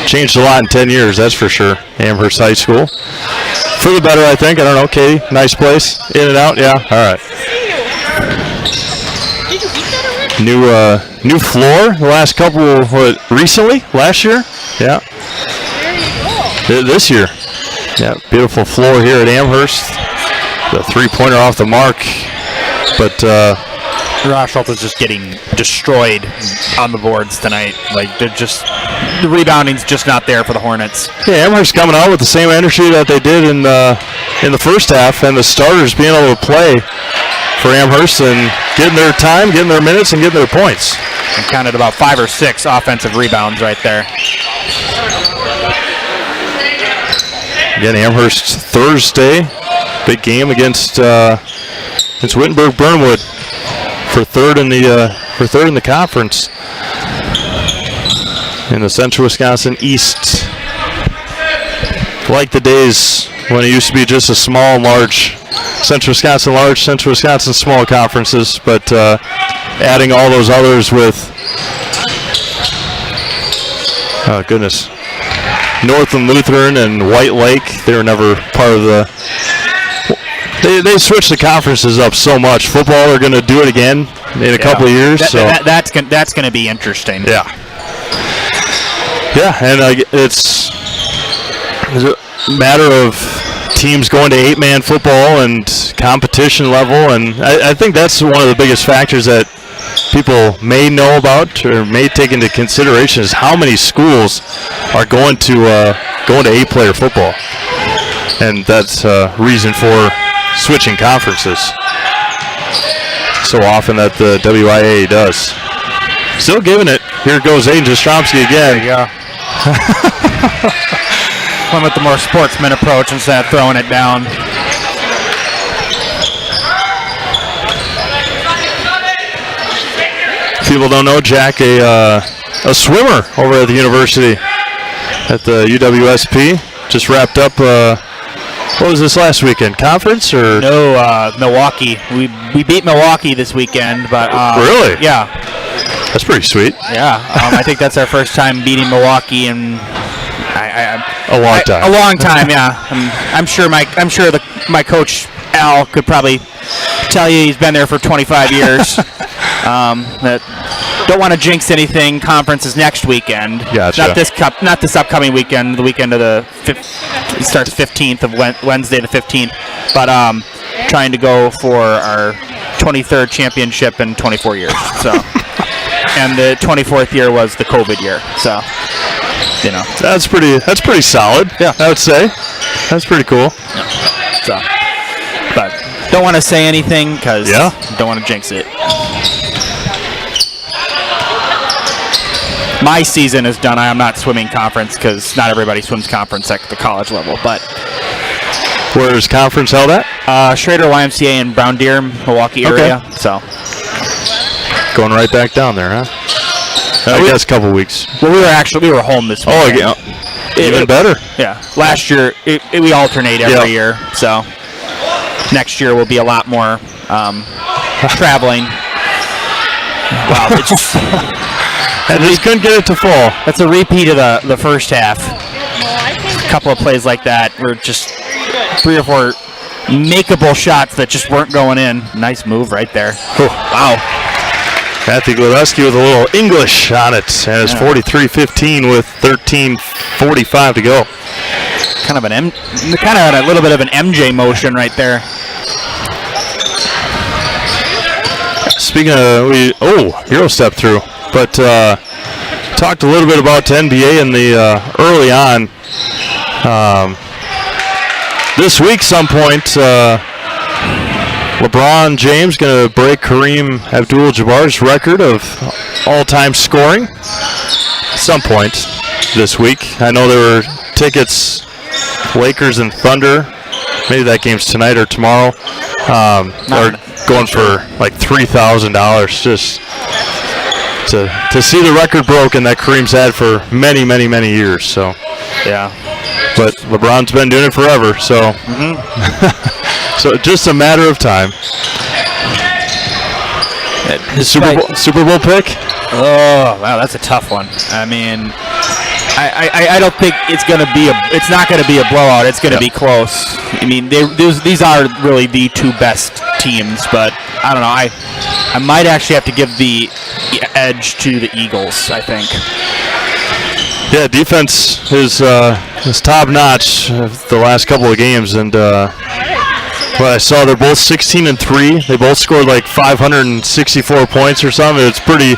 Changed a lot in 10 years, that's for sure. Amherst High School. For the better, I think. I don't know, Katie. Nice place. In and out, yeah. All right. New floor the last couple, recently? Last year? Yeah. This year. Yeah, beautiful floor here at Amherst. The three-pointer off the mark. But Rosholt is just getting destroyed on the boards tonight. Like, the rebounding's just not there for the Hornets. Yeah, Amherst coming out with the same energy that they did in the first half, and the starters being able to play for Amherst and getting their time, getting their minutes, and getting their points. And counted about 5 or 6 offensive rebounds right there. Again, Amherst Thursday, big game against Wittenberg-Burnwood for third in the conference in the Central Wisconsin East. Like the days when it used to be just a small and large Central Wisconsin large, Central Wisconsin small conferences, but adding all those others with, oh goodness, Northland Lutheran and White Lake, they were never part of the. They switched the conferences up so much. Football, they're going to do it again in a couple of years. That's going to be interesting. Yeah. Yeah, and it's a matter of teams going to 8-man football and competition level, and I think that's one of the biggest factors that people may know about or may take into consideration is how many schools are going to 8-player football, and that's a reason for switching conferences so often that the WIAA does. Still giving it. Here goes Aiden Jastrzomski again. There you go. Went with the more sportsman approach instead of throwing it down. People don't know Jack, a swimmer over at the university at the UWSP. Just wrapped up. What was this last weekend? Conference or no? Milwaukee. We beat Milwaukee this weekend, but really, yeah, that's pretty sweet. Yeah, I think that's our first time beating Milwaukee in a long time. A long time, yeah. I'm sure my coach Al could probably tell you he's been there for 25 years. That don't want to jinx anything. Conference is next weekend. Gotcha. Not this upcoming weekend. The weekend of the it starts 15th of Wednesday the 15th. But trying to go for our 23rd championship in 24 years. So, and the 24th year was the COVID year. So, you know, that's pretty solid. Yeah, I would say that's pretty cool. Yeah. So, but don't want to say anything because don't want to jinx it. My season is done. I am not swimming conference because not everybody swims conference at the college level. But where is conference held at? Schrader YMCA in Brown Deer, Milwaukee area. Okay. So going right back down there, huh? I guess a couple weeks. Well, we were home this weekend. Oh, yeah. Even better. Yeah. Last year we alternate every year. So next year will be a lot more traveling. Wow. It's just. I just couldn't get it to fall. That's a repeat of the first half. A couple of plays like that were just 3 or 4 makeable shots that just weren't going in. Nice move right there. Oh, wow. Matthew Gledeski with a little English on it. And it's 43-15 with 13:45 to go. Kind of a little bit of an MJ motion right there. speaking of, Hero stepped through. But talked a little bit about NBA in the early on. This week, some point, LeBron James going to break Kareem Abdul-Jabbar's record of all-time scoring. Some point this week. I know there were tickets, Lakers and Thunder. Maybe that game's tonight or tomorrow. Are going for like $3,000 just to see the record broken that Kareem's had for many, many, many years. So yeah. But LeBron's been doing it forever, so so just a matter of time. Super Bowl pick? Oh wow, that's a tough one. I mean, I don't think it's not gonna be a blowout. It's gonna be close. I mean, these are really the two best teams, but I don't know. I might actually have to give the edge to the Eagles, I think. Yeah, defense is top notch the last couple of games, and what I saw, they're both 16-3. They both scored like 564 points or something. It's pretty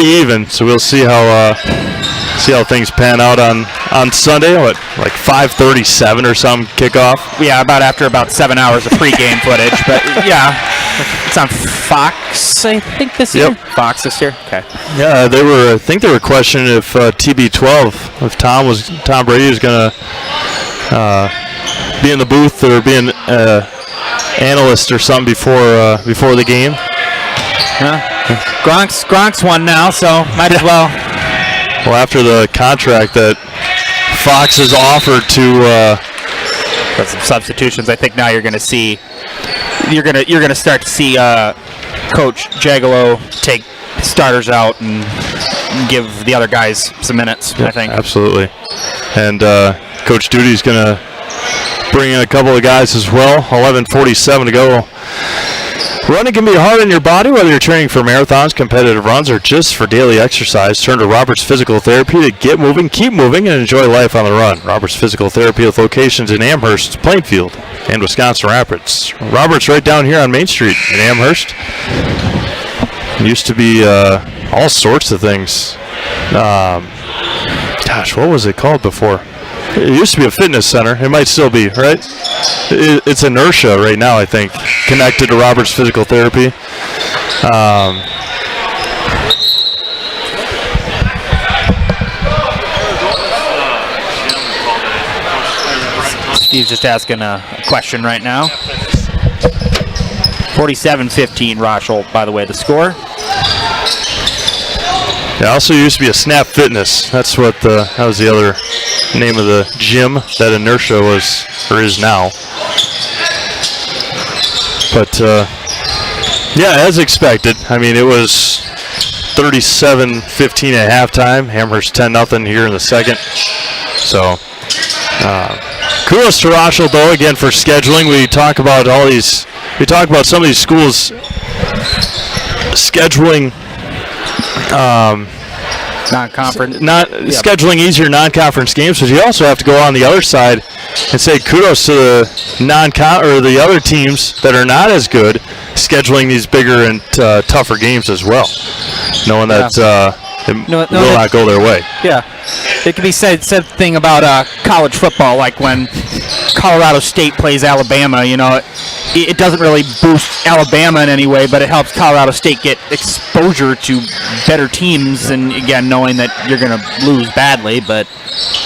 even. So we'll see how things pan out on Sunday. What, like 5:37 or some kickoff? Yeah, after about 7 hours of pregame footage. But yeah, it's on Fox, I think this year. Fox this year. Okay. Yeah, I think they were questioning if TB12, if Tom Brady was gonna be in the booth or be an analyst or something before the game. Gronk's won now, so might as well. Well, after the contract that Fox has offered to got some substitutions, I think now you're going to start to see Coach Jagallo take starters out and give the other guys some minutes. I think absolutely, and Coach Duty's going to bring in a couple of guys as well. 11:47 to go. Running can be hard on your body, whether you're training for marathons, competitive runs, or just for daily exercise. Turn to Roberts Physical Therapy to get moving, keep moving, and enjoy life on the run. Roberts Physical Therapy with locations in Amherst, Plainfield, and Wisconsin Rapids. Roberts right down here on Main Street in Amherst. Used to be all sorts of things. Gosh, what was it called before? It used to be a fitness center. It might still be, right? It's Inertia right now, I think, connected to Roberts Physical Therapy. Steve's just asking a question right now. 47-15 Rochel, by the way, the score. Yeah, also used to be a Snap Fitness. That was the other name of the gym that Inertia was, or is now. But yeah, as expected. I mean, it was 37-15 at halftime. Amherst 10-0 here in the second. So kudos to Rochel, though, again, for scheduling. We talk about some of these schools scheduling non-conference, scheduling easier non-conference games, but you also have to go on the other side and say kudos to the other teams that are not as good, scheduling these bigger and tougher games as well, knowing that it will not go their way. Yeah, it could be said thing about college football, like when Colorado State plays Alabama. You know, it doesn't really boost Alabama in any way, but it helps Colorado State get exposure to better teams, and again, knowing that you're going to lose badly, but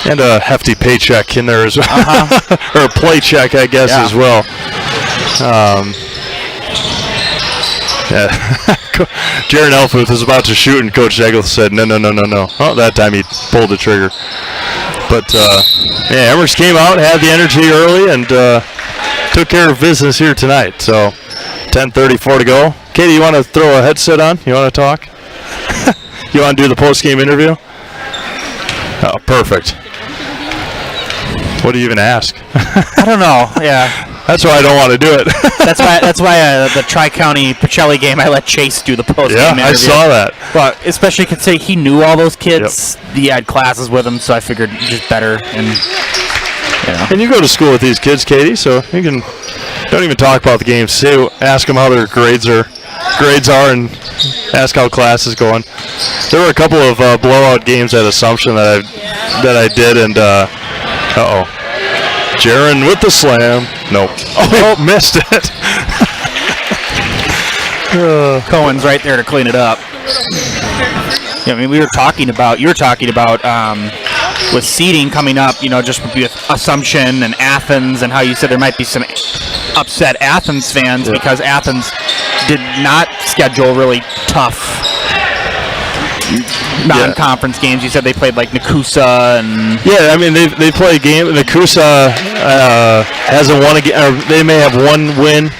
and a hefty paycheck in there as well, or a play check, I guess, as well. Yeah, Jaron Elfuth was about to shoot, and Coach Jagallo said, no. Oh, that time he pulled the trigger. But, yeah, Amherst came out, had the energy early, and took care of business here tonight. So, 10:34 to go. Katie, you want to throw a headset on? You want to talk? You want to do the post-game interview? Oh, perfect. What do you even ask? I don't know, yeah. That's why I don't want to do it. That's why the Tri-County Pacelli game, I let Chase do the post-game interview. I saw that. But especially considering he knew all those kids. Yep. He had classes with them, so I figured just better. And you go to school with these kids, Katie, so you don't even talk about the games. Ask them how their grades are grades are and ask how class is going. There were a couple of blowout games at Assumption that I did, and Jaron with the slam. Nope. Oh, missed it. Cohen's right there to clean it up. Yeah, I mean, you were talking about with seeding coming up, just with Assumption and Athens, and how you said there might be some upset Athens fans because Athens did not schedule really tough non-conference games. You said they played like Nakusa and I mean they play a game. Nakusa hasn't won a game. Or they may have one win.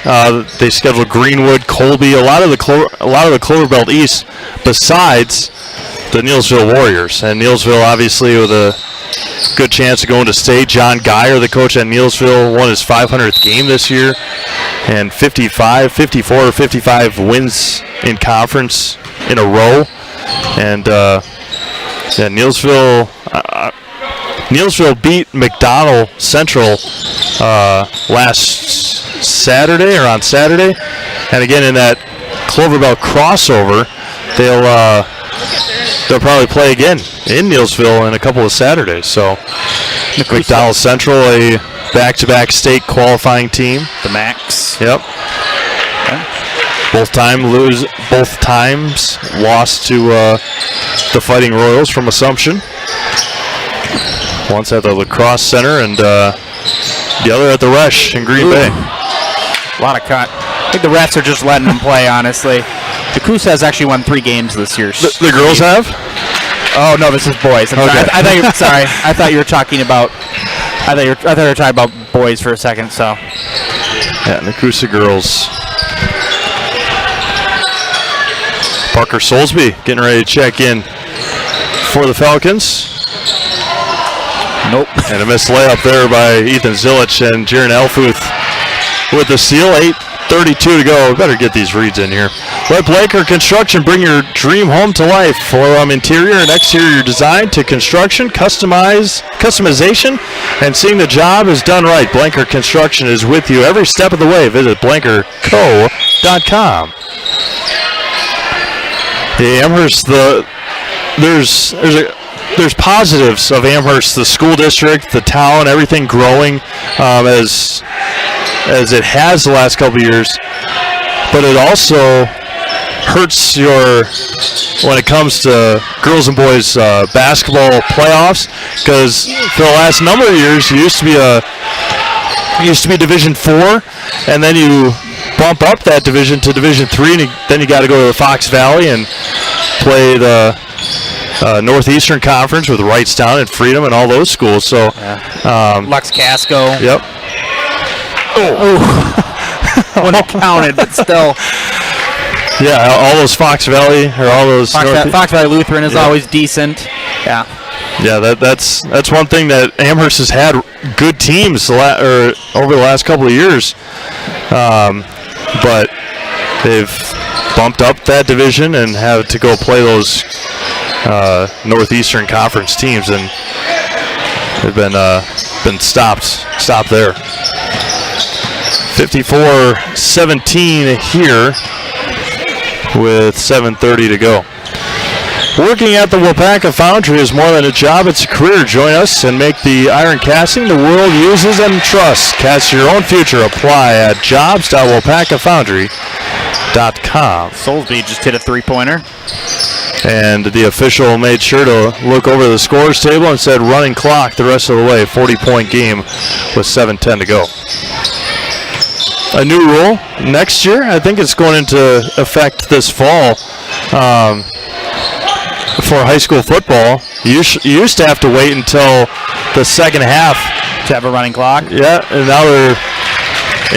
They scheduled Greenwood, Colby, a lot of the Clover Belt East, besides the Neillsville Warriors. And Neillsville obviously with a good chance of going to state. John Geyer, the coach at Neillsville, won his 500th game this year, and 54 or 55 wins in conference in a row. And Neillsville beat McDonell Central last Saturday or on Saturday, and again in that Clover Belt crossover, they'll probably play again in Neillsville in a couple of Saturdays. So McDonell Central, a back-to-back state qualifying team. The Max. Yep. Both times lost to the Fighting Royals from Assumption. Once at the Lacrosse Center and the other at the Resch in Green Bay. A lot of cut. I think the refs are just letting them play, honestly. Nakusa has actually won 3 games this year. The girls have? Oh no, this is boys. I'm okay. Sorry. I thought you were talking about. I thought you were talking about boys for a second. So. Yeah, Nakusa girls. Parker Soulsby getting ready to check in for the Falcons. Nope. And a missed layup there by Ethan Zilich and Jaron Elfuth with the steal. 8:32 to go. We better get these reads in here. Let Blanker Construction bring your dream home to life. From interior and exterior design to construction, customization, and seeing the job is done right. Blanker Construction is with you every step of the way. Visit blankerco.com. The Amherst, there's positives of Amherst, the school district, the town, everything growing as it has the last couple of years. But it also hurts when it comes to girls and boys basketball playoffs, because for the last number of years it used to be Division 4, and then you bump up that division to Division 3, and then you got to go to the Fox Valley and play the Northeastern Conference with Wrightstown and Freedom and all those schools. So Lux Casco. Yep. When it counted, but still. Yeah, all those Fox Valley or all those Fox Valley Lutheran is always decent. Yeah. Yeah, that's one thing that Amherst has had good teams over the last couple of years, but they've bumped up that division and have to go play those Northeastern Conference teams, and they've been stopped there. 54-17 here with 7:30 to go. Working at the Wapaka Foundry is more than a job, it's a career. Join us and make the iron casting the world uses and trusts. Cast your own future. Apply at jobs.wapakafoundry.com. Soulsby just hit a 3-pointer. And the official made sure to look over the scores table and said running clock the rest of the way. 40-point game with 7:10 to go. A new rule next year, I think it's going into effect this fall. For high school football, you used to have to wait until the second half to have a running clock. Yeah, and now they're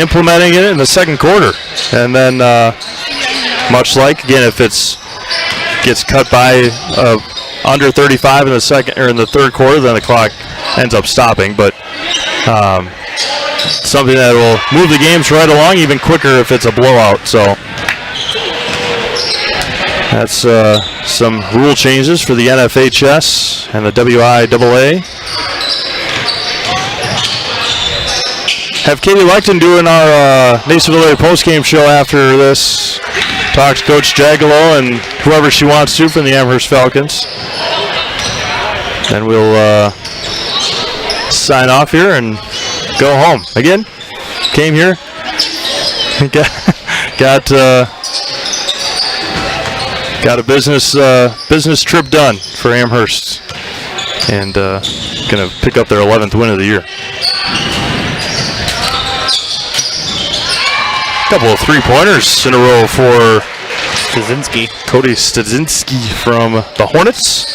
implementing it in the second quarter. And then, much like, again, if it's gets cut by under 35 in the second or in the third quarter, then the clock ends up stopping. But something that will move the games right along even quicker if it's a blowout. So that's some rule changes for the NFHS and the WIAA. Have Katie Lecton doing our Nationville postgame show after this talk to Coach Jagalo and whoever she wants to from the Amherst Falcons. Then we'll sign off here and go home. Again, came here, got a business trip done for Amherst, and gonna pick up their 11th win of the year. Couple of 3-pointers in a row for Stadzinski. Cody Stadzinski from the Hornets.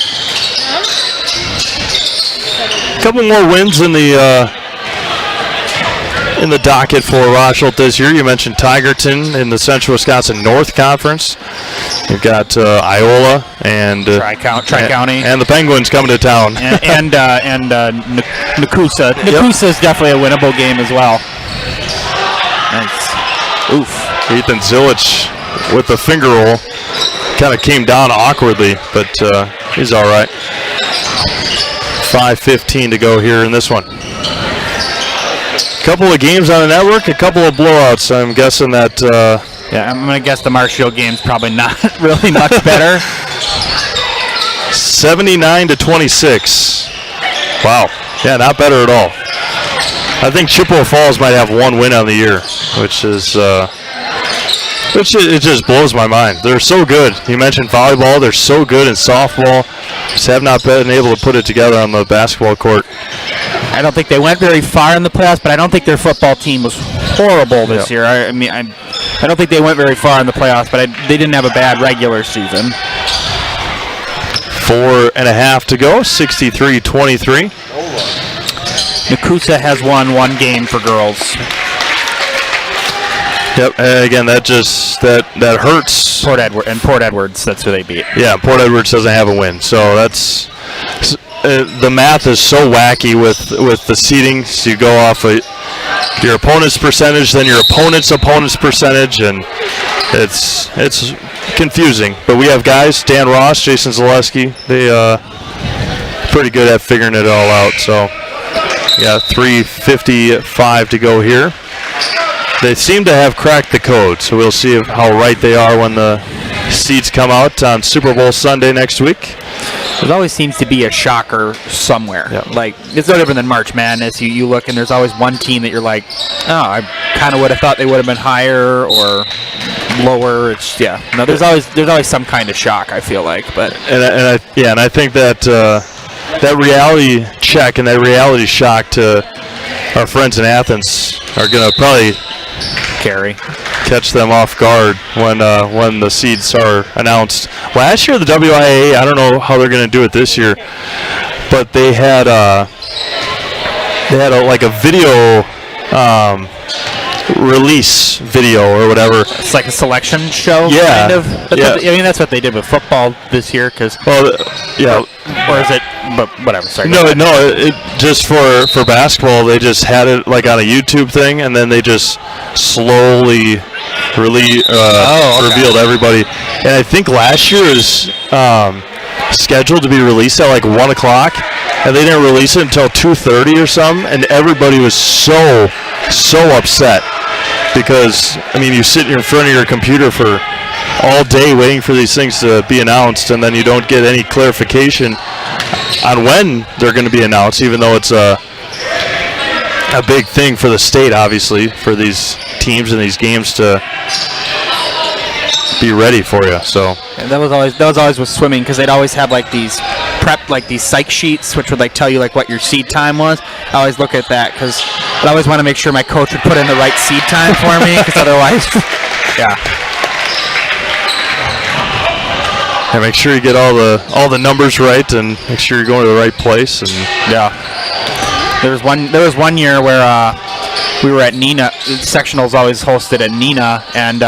Couple more wins in the docket for Rocheldt this year. You mentioned Tigerton in the Central Wisconsin North Conference. You've got Iola and Tri-County, and the Penguins coming to town, and Nakusa. Nakusa is definitely a winnable game as well. Nice. Oof. Ethan Zilich with the finger roll. Kind of came down awkwardly, but he's all right. 5:15 to go here in this one. Couple of games on the network, a couple of blowouts. I'm guessing that. Yeah, I'm going to guess the Marshfield game's probably not really much better. 79-26. Wow. Yeah, not better at all. I think Chippewa Falls might have one win on the year, which it just blows my mind. They're so good. You mentioned volleyball. They're so good in softball. Just have not been able to put it together on the basketball court. I don't think they went very far in the playoffs, but I don't think their football team was horrible this year. I mean, I don't think they went very far in the playoffs, but they didn't have a bad regular season. 4.5 to go, 63-23. Nakusa has won one game for girls. Yep, and again, that hurts. Port Edwards, that's who they beat. Yeah, Port Edwards doesn't have a win, so that's the math is so wacky with the seeding. So you go off your opponent's percentage, then your opponent's percentage, and it's confusing. But we have guys, Dan Ross, Jason Zaleski, they pretty good at figuring it all out. So yeah, 3:55 to go here. They seem to have cracked the code, so we'll see how right they are when the seeds come out on Super Bowl Sunday next week. There always seems to be a shocker somewhere. Yep. Like, it's no different than March Madness. You look, and there's always one team that you're like, oh, I kind of would have thought they would have been higher or lower. It's no. There's always some kind of shock, I feel like. But I think that that reality check and that reality shock to our friends in Athens are going to probably catch them off guard when the seeds are announced. Last year, the WIAA, I don't know how they're going to do it this year, but they had a video release video or whatever. It's like a selection show, yeah, kind of. That's what they did with football this year. Or is it? But whatever. Sorry. No. It just for basketball, they just had it like on a YouTube thing, and then they just slowly revealed everybody. And I think last year is scheduled to be released at like 1 o'clock, and they didn't release it until 2:30 or something, and everybody was so upset because you sit in front of your computer for all day waiting for these things to be announced, and then you don't get any clarification on when they're going to be announced, even though it's a big thing for the state, obviously, for these teams and these games to be ready for you. So and that was always with swimming, because they'd always have like these psych sheets which would like tell you like what your seed time was. I always look at that because I always want to make sure my coach would put in the right seed time for me, because otherwise and make sure you get all the numbers right, and make sure you're going to the right place. And there was one year where we were at Neenah. Sectionals always hosted at Neenah, and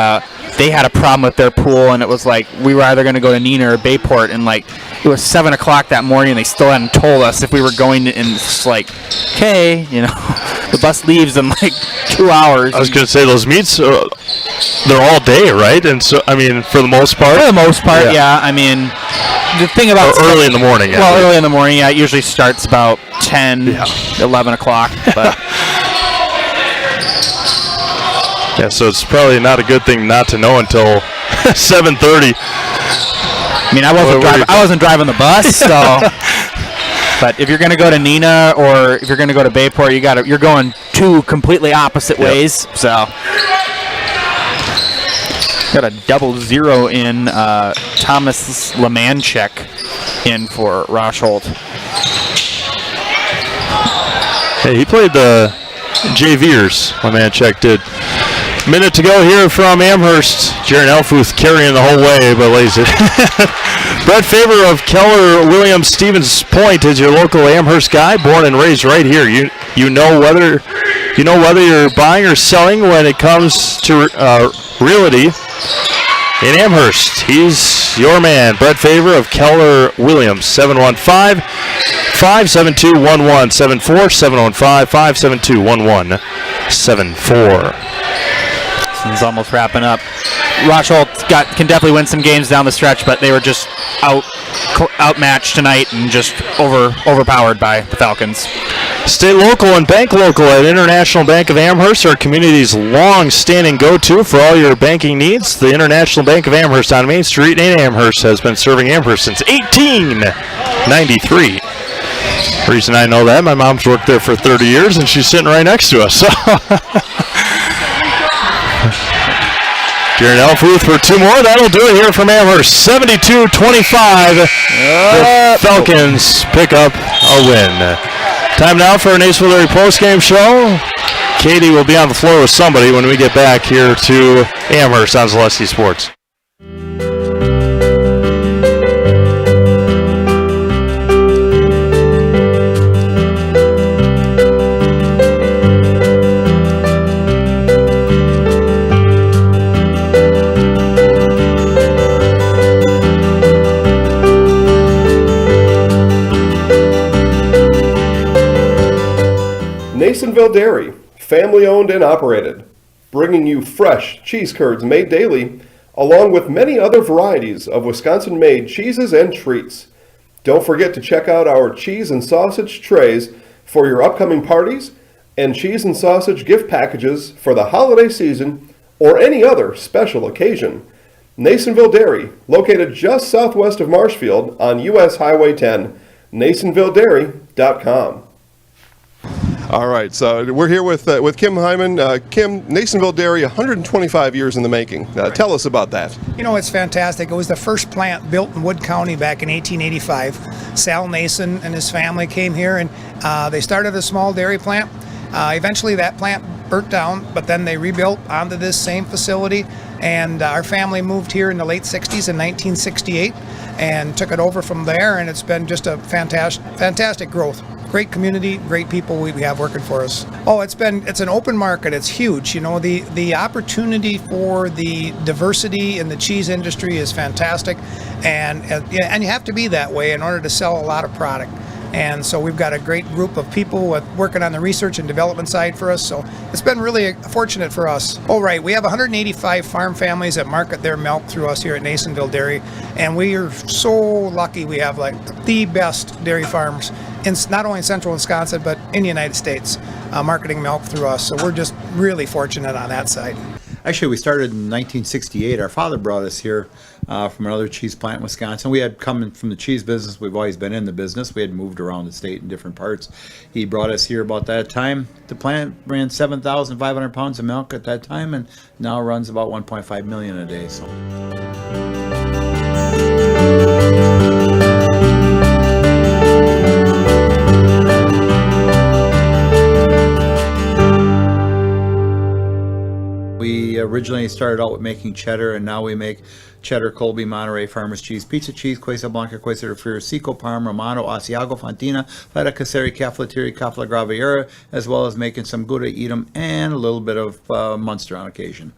they had a problem with their pool, and it was like we were either going to go to Neenah or Bayport, and like it was 7 o'clock that morning, and they still hadn't told us if we were going. And it's like, okay, the bus leaves in like 2 hours. I was going to say those meets, they're all day, right? And so for the most part. For the most part, yeah. The thing about early in the morning. Well, early in the morning, yeah. It usually starts about 10, 11 o'clock. But yeah, so it's probably not a good thing not to know until 7:30. I mean, I wasn't driving the bus, so. But if you're going to go to Neenah or if you're going to go to Bayport, you're going two completely opposite ways. So got a 0-0 in Thomas Lemanchek in for Rosholt. Hey, he played the JVers. Lemanchek did. Minute to go here from Amherst. Jaron Elfuth carrying the whole way, but lays it. Brett Favor of Keller Williams Stevens Point is your local Amherst guy, born and raised right here. You know whether you're buying or selling when it comes to realty in Amherst. He's your man, Brett Favor of Keller Williams. 715-572-1174. 715-572-1174. Season's almost wrapping up. Rosholt can definitely win some games down the stretch, but they were just outmatched tonight and just overpowered by the Falcons. Stay local and bank local at International Bank of Amherst, our community's long-standing go-to for all your banking needs. The International Bank of Amherst on Main Street in Amherst has been serving Amherst since 1893. The reason I know that, my mom's worked there for 30 years and she's sitting right next to us. So. Jaron Elfuth for two more. That'll do it here from Amherst. 72-25. The Falcons pick up a win. Time now for an Naysville Dairy postgame show. Katie will be on the floor with somebody when we get back here to Amherst on Zaleski Sports. Nasonville Dairy, family owned and operated, bringing you fresh cheese curds made daily, along with many other varieties of Wisconsin-made cheeses and treats. Don't forget to check out our cheese and sausage trays for your upcoming parties and cheese and sausage gift packages for the holiday season or any other special occasion. Nasonville Dairy, located just southwest of Marshfield on US Highway 10, NasonvilleDairy.com. All right, so we're here with Kim Hyman. Kim, Nasonville Dairy, 125 years in the making. Tell us about that. You know, it's fantastic. It was the first plant built in Wood County back in 1885. Sal Nason and his family came here, and they started a small dairy plant. Eventually, that plant burnt down, but then they rebuilt onto this same facility, and our family moved here in the late 60s in 1968 and took it over from there, and it's been just a fantastic growth. Great community, great people we have working for us. Oh, it's an open market. It's huge. You know, the opportunity for the diversity in the cheese industry is fantastic, and you have to be that way in order to sell a lot of product. And so we've got a great group of people working on the research and development side for us. So it's been really fortunate for us. Oh, right. We have 185 farm families that market their milk through us here at Nasonville Dairy. And we are so lucky we have like the best dairy farms in not only in central Wisconsin, but in the United States, marketing milk through us. So we're just really fortunate on that side. Actually, we started in 1968. Our father brought us here from another cheese plant in Wisconsin. We had come from the cheese business. We've always been in the business. We had moved around the state in different parts. He brought us here about that time. The plant ran 7,500 pounds of milk at that time, and now runs about 1.5 million a day. So. We originally started out with making cheddar, and now we make cheddar, Colby, Monterey, Farmers Cheese, Pizza Cheese, Quesa Blanca, Quesa de Friar, Seco, Parm, Romano, Asiago, Fontina, Feta Caseri, Cafetieri, Cafla Graviera, as well as making some Gouda Edam and a little bit of Munster on occasion.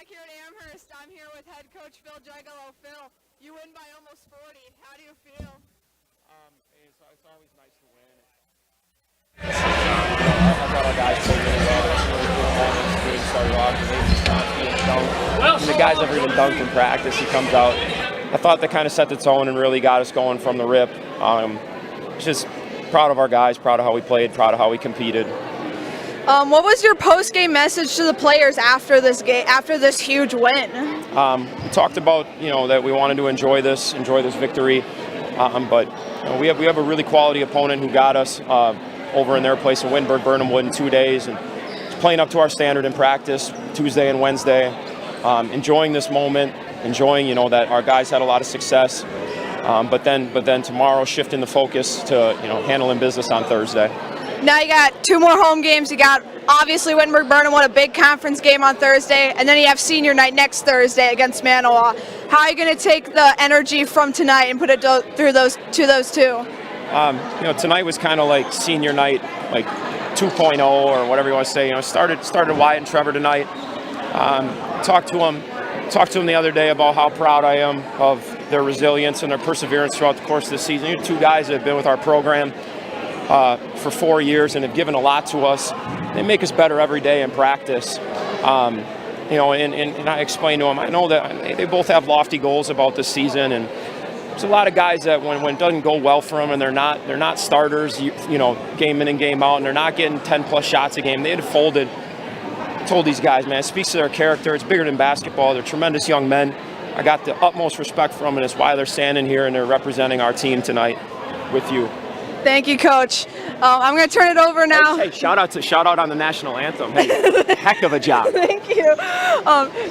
back here at Amherst. I'm here with head coach Phil Jagallo. Phil, you win by almost 40. How do you feel? It's always nice to win. I thought our guys played really well. It's really cool moments. We started off with the guys never even dunked in practice. He comes out. I thought that kind of set the tone and really got us going from the rip. Just proud of our guys, proud of how we played, proud of how we competed. What was your post-game message to the players after this game, after this huge win? We talked about that we wanted to enjoy this victory, but we have a really quality opponent who got us over in their place in Wittenberg Burnham Wood in 2 days, and it's playing up to our standard in practice Tuesday and Wednesday. Enjoying this moment, enjoying that our guys had a lot of success, but then tomorrow shifting the focus to handling business on Thursday. Now you got 2 more home games. You got obviously Wittenberg Burnham won a big conference game on Thursday, and then you have senior night next Thursday against Manawa. How are you going to take the energy from tonight and put it through those two? Tonight was kind of like senior night, like 2.0 or whatever you want to say. Started Wyatt and Trevor tonight. Talked to them the other day about how proud I am of their resilience and their perseverance throughout the course of the season. You're 2 guys that have been with our program for 4 years and have given a lot to us. They make us better every day in practice. And I explained to them, I know that they both have lofty goals about this season, and there's a lot of guys that when it doesn't go well for them and they're not starters, game in and game out, and they're not getting 10+ shots a game, they'd have folded. I told these guys, man, it speaks to their character. It's bigger than basketball. They're tremendous young men. I got the utmost respect for them, and it's why they're standing here and they're representing our team tonight with you. Thank you, Coach. I'm going to turn it over now. Hey, shout out on the national anthem. Hey, heck of a job. Thank you.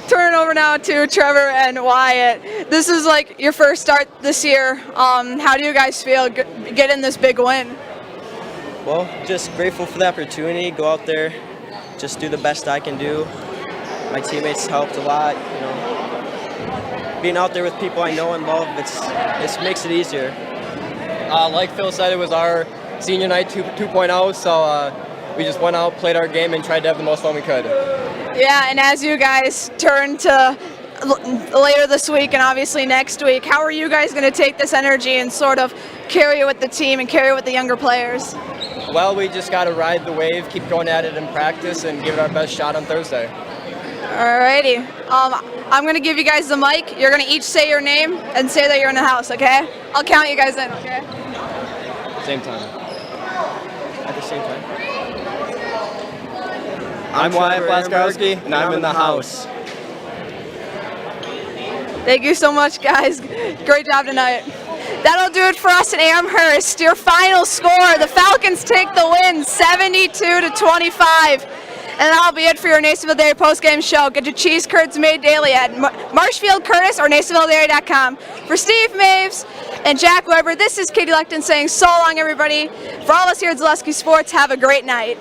Turn it over now to Trevor and Wyatt. This is like your first start this year. How do you guys feel getting this big win? Well, just grateful for the opportunity. Go out there, just do the best I can do. My teammates helped a lot. Being out there with people I know and love, it makes it easier. Like Phil said, it was our senior night 2.0, so we just went out, played our game, and tried to have the most fun we could. Yeah, and as you guys turn to later this week and obviously next week, how are you guys going to take this energy and sort of carry it with the team and carry it with the younger players? Well, we just got to ride the wave, keep going at it in practice, and give it our best shot on Thursday. Alrighty. I'm going to give you guys the mic. You're going to each say your name and say that you're in the house, okay? I'll count you guys in, okay? Same time. At the same time. I'm Wyatt Blaskowski, and I'm in the house. Thank you so much, guys. Great job tonight. That'll do it for us in Amherst. Your final score, the Falcons take the win 72-25. And that'll be it for your Nasonville Dairy postgame show. Get your cheese curds made daily at Marshfield Curtis or NasonvilleDairy.com. For Steve Maves and Jack Weber, this is Katie Lecton saying so long, everybody. For all of us here at Zaleski Sports, have a great night.